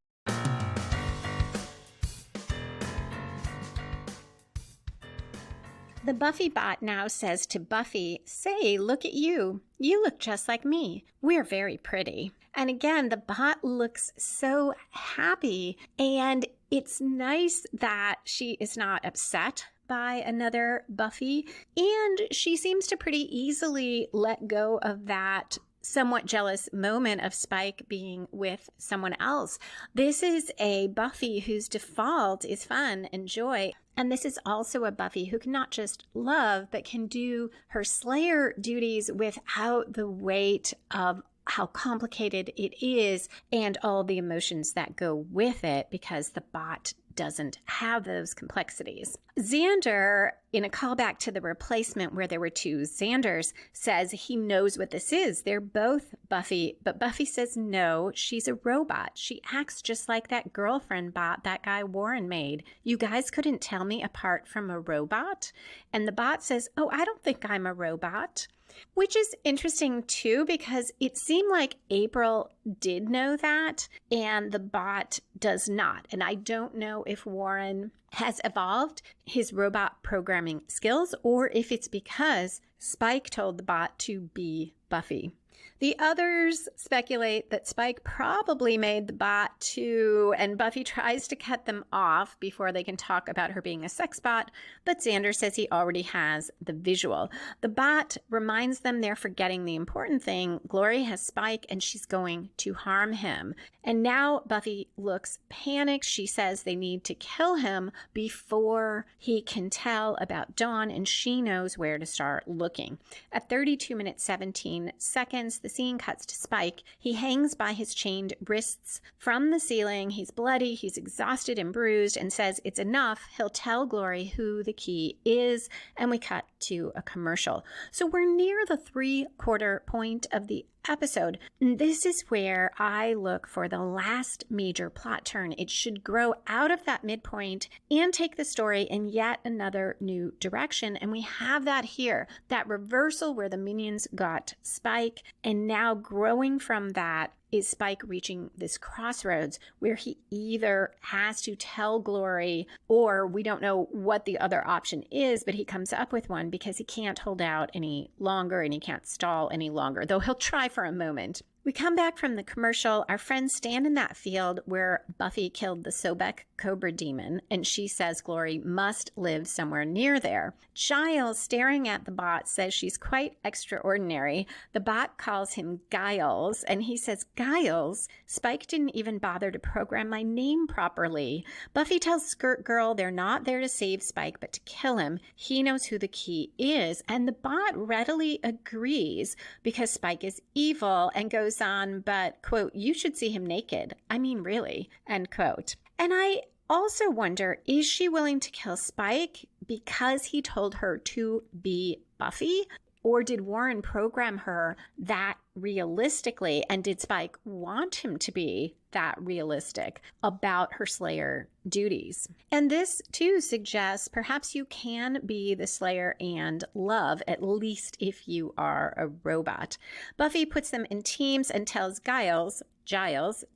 The BuffyBot now says to Buffy, "Say, look at you. You look just like me. We're very pretty." And again, the bot looks so happy, and it's nice that she is not upset by another Buffy, and she seems to pretty easily let go of that somewhat jealous moment of Spike being with someone else. This is a Buffy whose default is fun and joy. And this is also a Buffy who can not just love, but can do her Slayer duties without the weight of how complicated it is and all the emotions that go with it, because the bot doesn't have those complexities. Xander, in a callback to the replacement where there were two Xanders, says he knows what this is. They're both Buffy, but Buffy says no, she's a robot. She acts just like that girlfriend bot that guy Warren made. You guys couldn't tell me apart from a robot? And the bot says, "Oh, I don't think I'm a robot." Which is interesting too, because it seemed like April did know that and the bot does not. And I don't know if Warren has evolved his robot programming skills or if it's because Spike told the bot to be Buffy. The others speculate that Spike probably made the bot too, and Buffy tries to cut them off before they can talk about her being a sex bot, but Xander says he already has the visual. The bot reminds them they're forgetting the important thing. Glory has Spike, and she's going to harm him. And now Buffy looks panicked. She says they need to kill him before he can tell about Dawn, and she knows where to start looking. At 32 minutes 17 seconds, the scene cuts to Spike. He hangs by his chained wrists from the ceiling. He's bloody, he's exhausted and bruised, and says it's enough. He'll tell Glory who the key is, and we cut to a commercial. So we're near the 3/4 point of the episode. This is where I look for the last major plot turn. It should grow out of that midpoint and take the story in yet another new direction. And we have that here, that reversal where the minions got Spike, and now growing from that is Spike reaching this crossroads where he either has to tell Glory, or we don't know what the other option is, but he comes up with one because he can't hold out any longer and he can't stall any longer, though he'll try for a moment. We come back from the commercial. Our friends stand in that field where Buffy killed the Sobek Cobra Demon, and she says Glory must live somewhere near there. Giles, staring at the bot, says she's quite extraordinary. The bot calls him Giles, and he says, "Giles? Spike didn't even bother to program my name properly." Buffy tells Skirt Girl they're not there to save Spike, but to kill him. He knows who the key is, and the bot readily agrees because Spike is evil, and goes on, but, quote, "You should see him naked. I mean, really," end quote. And I also wonder, is she willing to kill Spike because he told her to be Buffy? Or did Warren program her that realistically? And did Spike want him to be that realistic about her Slayer duties? And this too suggests perhaps you can be the Slayer and love, at least if you are a robot. Buffy puts them in teams and tells Giles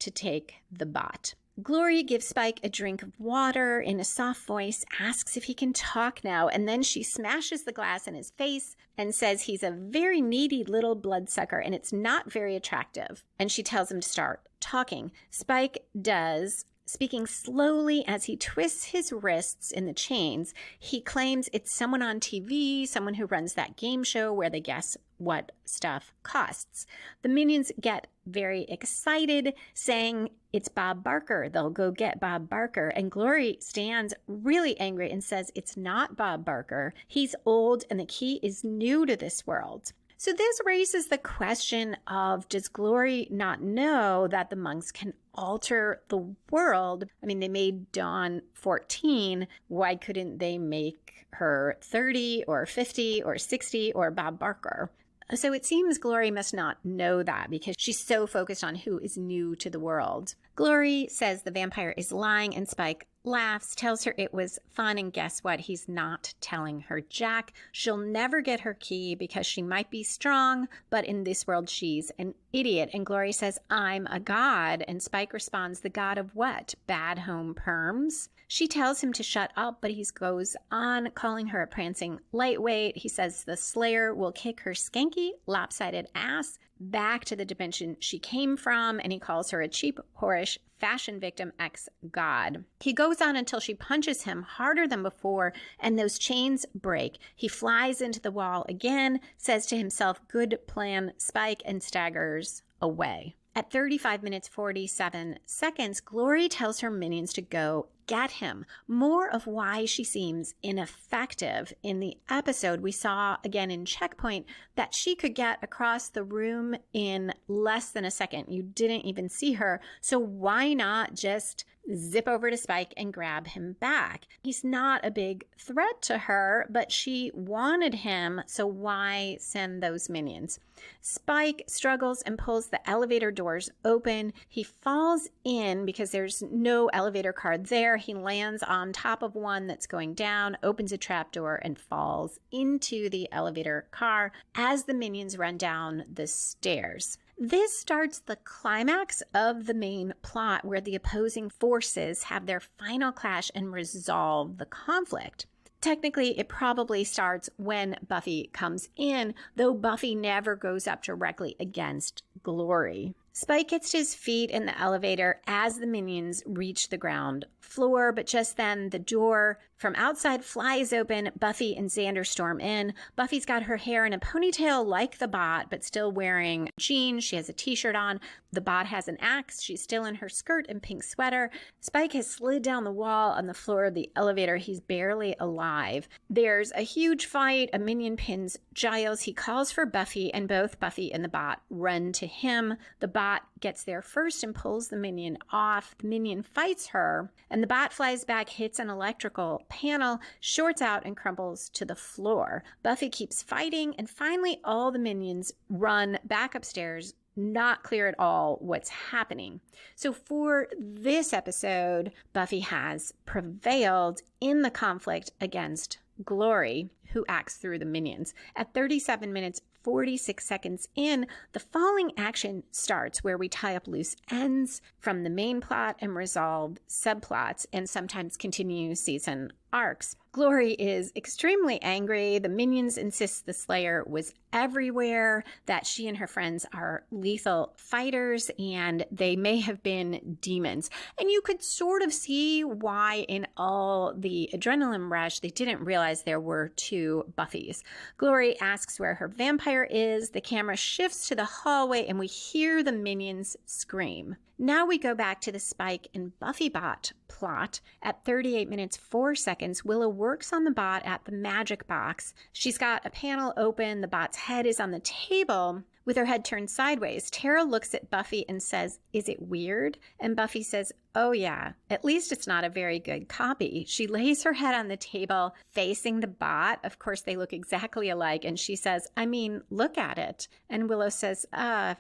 to take the bot. Glory gives Spike a drink of water in a soft voice, asks if he can talk now, and then she smashes the glass in his face and says he's a very needy little bloodsucker and it's not very attractive. And she tells him to start talking. Spike does, speaking slowly as he twists his wrists in the chains. He claims it's someone on TV, someone who runs that game show where they guess what stuff costs. The minions get very excited, saying it's Bob Barker. They'll go get Bob Barker. And Glory stands really angry and says it's not Bob Barker. He's old and the key is new to this world. So this raises the question of, does Glory not know that the monks can alter the world? I mean, they made Dawn 14. Why couldn't they make her 30 or 50 or 60 or Bob Barker? So it seems Glory must not know that because she's so focused on who is new to the world. Glory says the vampire is lying, and Spike laughs, tells her it was fun, and guess what? He's not telling her jack. She'll never get her key because she might be strong, but in this world she's an idiot. And Glory says, "I'm a god." And Spike responds, "The god of what? Bad home perms?" She tells him to shut up, but he goes on calling her a prancing lightweight. He says the Slayer will kick her skanky, lopsided ass back to the dimension she came from, and he calls her a cheap, whorish, fashion victim ex-god. He goes on until she punches him harder than before, and those chains break. He flies into the wall again, says to himself, good plan, Spike, and staggers away. At 35 minutes 47 seconds, Glory tells her minions to go get him. More of why she seems ineffective. In the episode, we saw again in Checkpoint that she could get across the room in less than a second. You didn't even see her. So why not just zip over to Spike and grab him back? He's not a big threat to her, but she wanted him, so why send those minions? Spike struggles and pulls the elevator doors open. He falls in because there's no elevator card there. He lands on top of one that's going down, opens a trapdoor, and falls into the elevator car as the minions run down the stairs. This starts the climax of the main plot, where the opposing forces have their final clash and resolve the conflict. Technically, it probably starts when Buffy comes in, though Buffy never goes up directly against Glory. Spike gets to his feet in the elevator as the minions reach the ground floor, but just then the door from outside flies open. Buffy and Xander storm in. Buffy's got her hair in a ponytail like the bot, but still wearing jeans. She has a t-shirt on. The bot has an axe. She's still in her skirt and pink sweater. Spike has slid down the wall on the floor of the elevator. He's barely alive. There's a huge fight. A minion pins Giles. He calls for Buffy, and both Buffy and the bot run to him. The bot gets there first and pulls the minion off. The minion fights her, and the bot flies back, hits an electrical panel, shorts out, and crumples to the floor. Buffy keeps fighting, and finally all the minions run back upstairs. Not clear at all what's happening. So for this episode, Buffy has prevailed in the conflict against Glory, who acts through the minions. At 37 minutes 46 seconds in, the following action starts, where we tie up loose ends from the main plot and resolve subplots, and sometimes continue season arcs. Glory is extremely angry. The minions insist the Slayer was everywhere, that she and her friends are lethal fighters, and they may have been demons. And you could sort of see why in all the adrenaline rush they didn't realize there were two Buffys. Glory asks where her vampire is. The camera shifts to the hallway and we hear the minions scream. Now we go back to the Spike and BuffyBot plot. At 38 minutes 4 seconds, Willow works on the bot at the magic box. She's got a panel open. The bot's head is on the table with her head turned sideways. Tara looks at Buffy and says, "Is it weird?" And Buffy says, "Oh yeah, at least it's not a very good copy." She lays her head on the table facing the bot. Of course, they look exactly alike. And she says, "I mean, look at it." And Willow says,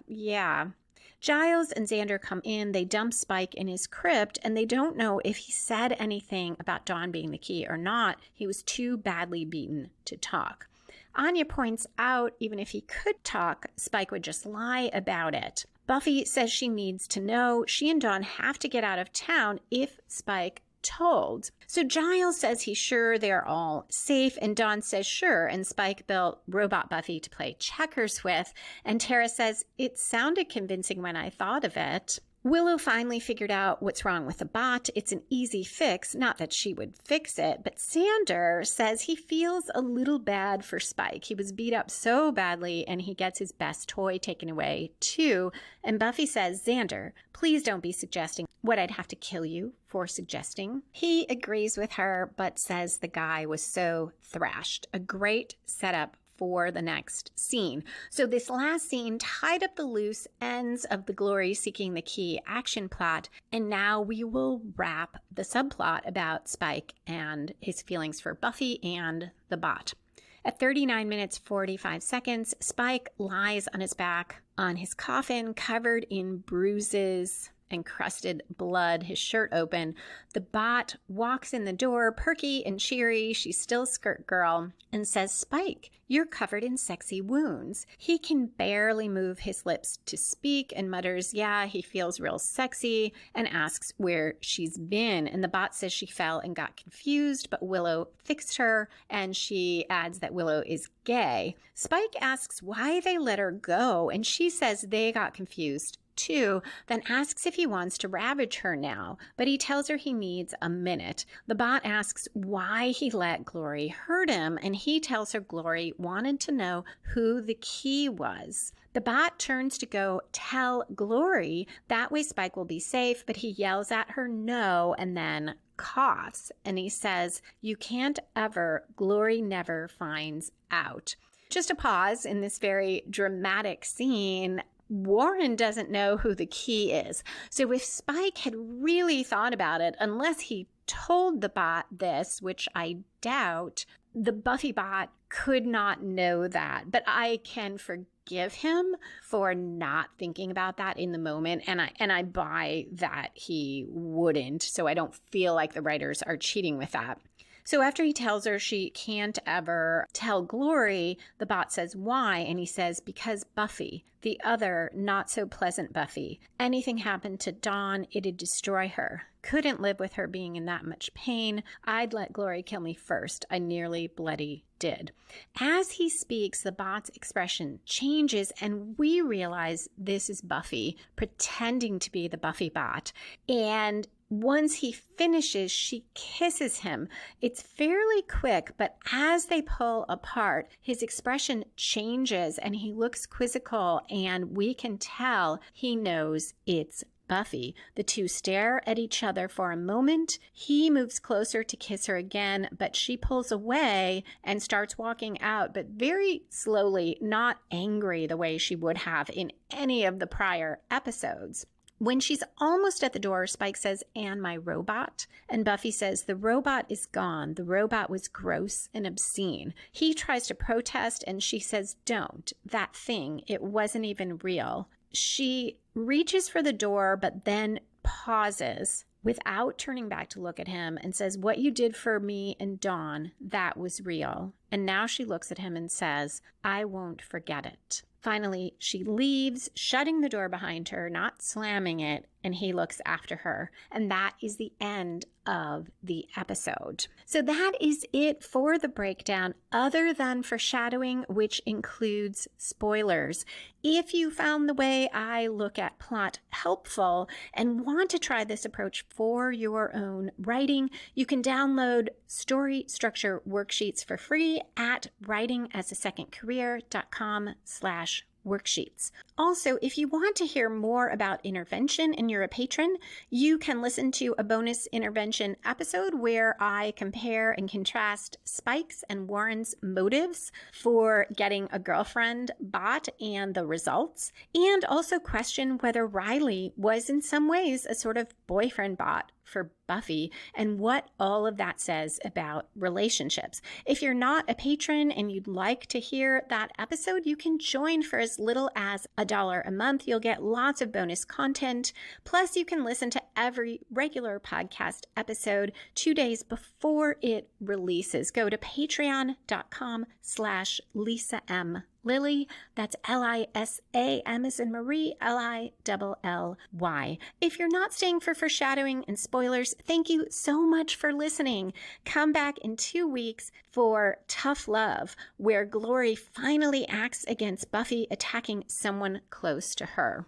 yeah. Giles and Xander come in. They dump Spike in his crypt, and they don't know if he said anything about Dawn being the key or not. He was too badly beaten to talk. Anya points out, even if he could talk, Spike would just lie about it. Buffy says she needs to know. She and Dawn have to get out of town if Spike told. So Giles says he's sure they're all safe, and Dawn says sure, and Spike built Robot Buffy to play checkers with, and Tara says, "It sounded convincing when I thought of it." Willow finally figured out what's wrong with the bot. It's an easy fix, not that she would fix it, but Xander says he feels a little bad for Spike. He was beat up so badly, and he gets his best toy taken away too. And Buffy says, "Xander, please don't be suggesting what I'd have to kill you for suggesting." He agrees with her, but says the guy was so thrashed. A great setup for the next scene. So this last scene tied up the loose ends of the Glory seeking the key action plot, and now we will wrap the subplot about Spike and his feelings for Buffy and the bot. At 39 minutes 45 seconds, Spike lies on his back on his coffin, covered in bruises. encrusted blood, his shirt open. The bot walks in the door, perky and cheery. She's still skirt girl, and says, "Spike, you're covered in sexy wounds." He can barely move his lips to speak and mutters, "Yeah, he feels real sexy," and asks where she's been. And the bot says she fell and got confused, but Willow fixed her, and she adds that Willow is gay. Spike asks why they let her go, and she says they got confused too, then asks if he wants to ravage her now, but he tells her he needs a minute. The bot asks why he let Glory hurt him, and he tells her Glory wanted to know who the key was. The bot turns to go tell Glory, that way Spike will be safe, but he yells at her no, and then coughs, and he says, "You can't ever, Glory never finds out." Just a pause in this very dramatic scene. Warren doesn't know who the key is. So if Spike had really thought about it, unless he told the bot this, which I doubt, the BuffyBot could not know that. But I can forgive him for not thinking about that in the moment, and I buy that he wouldn't. So I don't feel like the writers are cheating with that. So after he tells her she can't ever tell Glory, the bot says why, and he says, "Because Buffy, the other not so pleasant Buffy, anything happened to Dawn, it'd destroy her. Couldn't live with her being in that much pain. I'd let Glory kill me first. I nearly bloody did." As he speaks, the bot's expression changes, and we realize this is Buffy pretending to be the BuffyBot. And once he finishes, she kisses him. It's fairly quick, but as they pull apart, his expression changes and he looks quizzical, and we can tell he knows it's Buffy. The two stare at each other for a moment. He moves closer to kiss her again, but she pulls away and starts walking out, but very slowly, not angry the way she would have in any of the prior episodes. When she's almost at the door, Spike says, "And my robot?" And Buffy says, "The robot is gone. The robot was gross and obscene." He tries to protest, and she says, "Don't. That thing, it wasn't even real." She reaches for the door, but then pauses without turning back to look at him and says, "What you did for me and Dawn, that was real." And now she looks at him and says, "I won't forget it." Finally, she leaves, shutting the door behind her, not slamming it, and he looks after her. And that is the end of the episode. So that is it for the breakdown, other than foreshadowing, which includes spoilers. If you found the way I look at plot helpful and want to try this approach for your own writing, you can download story structure worksheets for free at writingasasecondcareer.com/worksheets. Also, if you want to hear more about intervention and you're a patron, you can listen to a bonus intervention episode where I compare and contrast Spike's and Warren's motives for getting a girlfriend bot and the results, and also question whether Riley was in some ways a sort of boyfriend bot for Buffy, and what all of that says about relationships. If you're not a patron and you'd like to hear that episode, you can join for as little as $1 a month. You'll get lots of bonus content. Plus, you can listen to every regular podcast episode 2 days before it releases. Go to patreon.com/Lisa M. Lilly. That's LISAM as in Marie, LILLY. If you're not staying for foreshadowing and spoilers, thank you so much for listening. Come back in 2 weeks for Tough Love, where Glory finally acts against Buffy attacking someone close to her.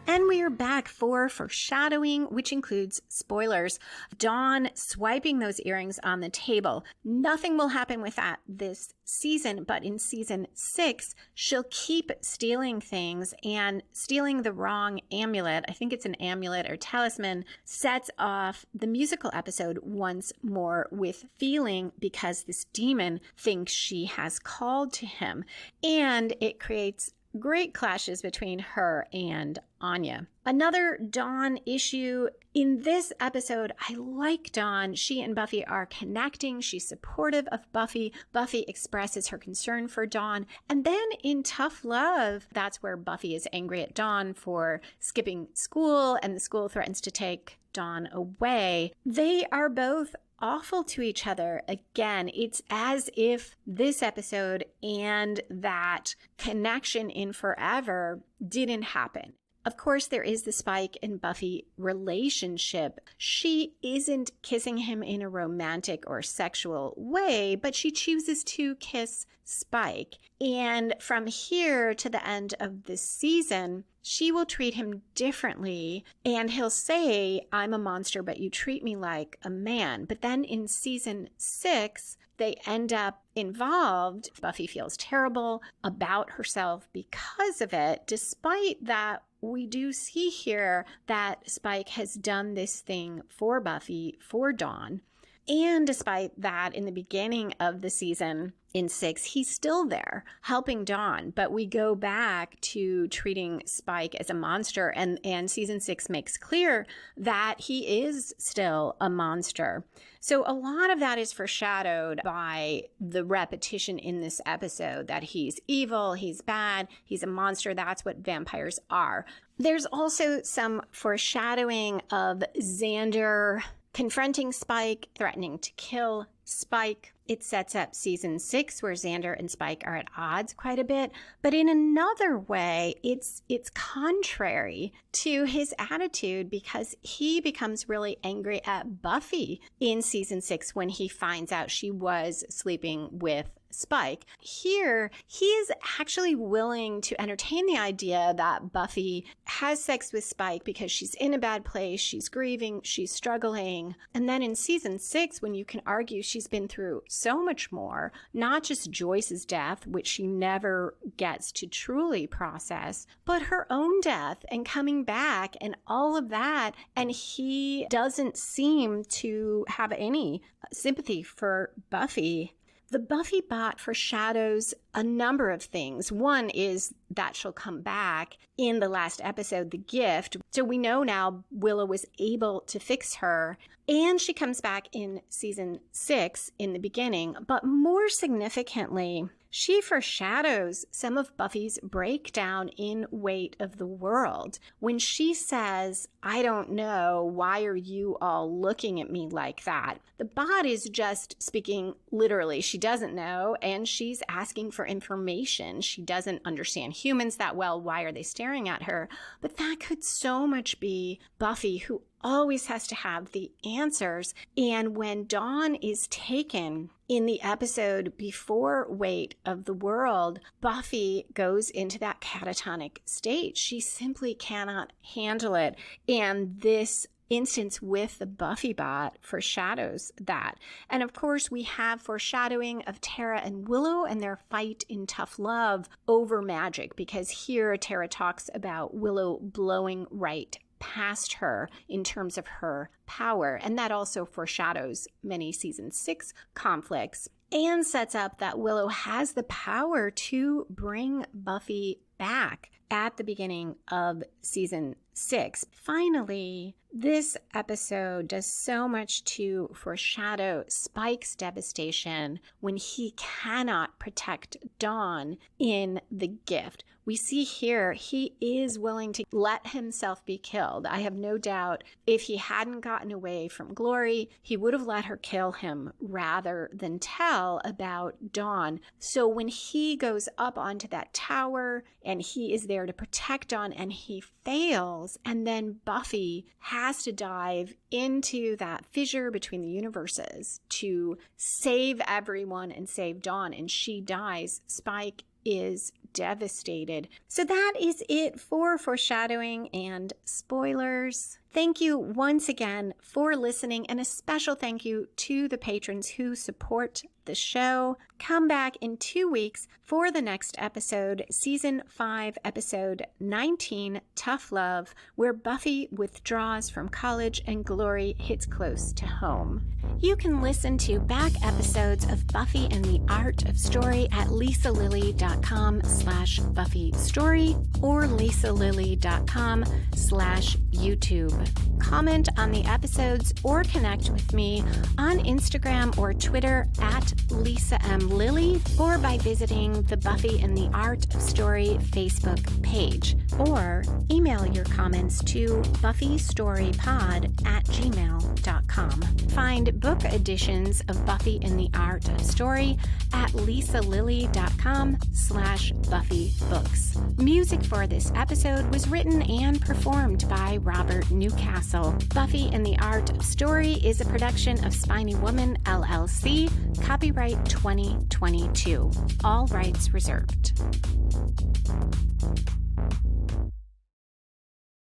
And we are back for foreshadowing, which includes spoilers. Dawn swiping those earrings on the table. Nothing will happen with that this season, but in season 6, she'll keep stealing things, and stealing the wrong amulet, I think it's an amulet or talisman, sets off the musical episode once more with feeling, because this demon thinks she has called to him. And it creates great clashes between her and Anya. Another Dawn issue. In this episode, I like Dawn. She and Buffy are connecting. She's supportive of Buffy. Buffy expresses her concern for Dawn. And then in Tough Love, that's where Buffy is angry at Dawn for skipping school, and the school threatens to take Dawn away. They are both awful to each other. Again, it's as if this episode and that connection in Forever didn't happen. Of course, there is the Spike and Buffy relationship. She isn't kissing him in a romantic or sexual way, but she chooses to kiss Spike. And from here to the end of this season, she will treat him differently, and he'll say, I'm a monster, but you treat me like a man. But then in season 6, they end up involved. Buffy feels terrible about herself because of it. Despite that, we do see here that Spike has done this thing for Buffy, for Dawn. And despite that, in the beginning of the season, in 6, he's still there helping Dawn. But we go back to treating Spike as a monster. And season 6 makes clear that he is still a monster. So a lot of that is foreshadowed by the repetition in this episode that he's evil, he's bad, he's a monster. That's what vampires are. There's also some foreshadowing of Xander confronting Spike, threatening to kill Spike. It sets up season 6 where Xander and Spike are at odds quite a bit. But in another way, it's contrary to his attitude, because he becomes really angry at Buffy in season 6 when he finds out she was sleeping with Spike. Here, he is actually willing to entertain the idea that Buffy has sex with Spike because she's in a bad place, she's grieving, she's struggling. And then in season 6, when you can argue she's been through so much more, not just Joyce's death, which she never gets to truly process, but her own death and coming back and all of that. And he doesn't seem to have any sympathy for Buffy. The BuffyBot foreshadows a number of things. One is that she'll come back in the last episode, The Gift. So we know now Willow was able to fix her. And she comes back in season 6 in the beginning. But more significantly, she foreshadows some of Buffy's breakdown in Weight of the World. When she says, I don't know, why are you all looking at me like that? The bot is just speaking literally. She doesn't know, and she's asking for information. She doesn't understand humans that well. Why are they staring at her? But that could so much be Buffy, who always has to have the answers. And when Dawn is taken in the episode before Weight of the World, Buffy goes into that catatonic state. She simply cannot handle it. And this instance with the BuffyBot foreshadows that. And of course, we have foreshadowing of Tara and Willow and their fight in Tough Love over magic, because here Tara talks about Willow blowing right past her in terms of her power. And that also foreshadows many season 6 conflicts and sets up that Willow has the power to bring Buffy back at the beginning of season 6. Finally, this episode does so much to foreshadow Spike's devastation when he cannot protect Dawn in The Gift. We see here he is willing to let himself be killed. I have no doubt if he hadn't gotten away from Glory, he would have let her kill him rather than tell about Dawn. So when he goes up onto that tower and he is there to protect Dawn and he fails, and then Buffy has to dive into that fissure between the universes to save everyone and save Dawn, and she dies, Spike is devastated. So that is it for foreshadowing and spoilers. Thank you once again for listening, and a special thank you to the patrons who support the show. Come back in 2 weeks for the next episode, Season 5, Episode 19, Tough Love, where Buffy withdraws from college and Glory hits close to home. You can listen to back episodes of Buffy and the Art of Story at lisalilly.com/ facebook.com/BuffyStory or lisalily.com/YouTube. Comment on the episodes or connect with me on Instagram or Twitter at Lisa M. Lilly, or by visiting the Buffy and the Art of Story Facebook page, or email your comments to buffystorypod@gmail.com. Find book editions of Buffy and the Art of Story at lisalily.com/BuffyBooks. Music for this episode was written and performed by Robert Newcastle. Buffy and the Art of Story is a production of Spiny Woman, LLC, copyright 2022. All rights reserved.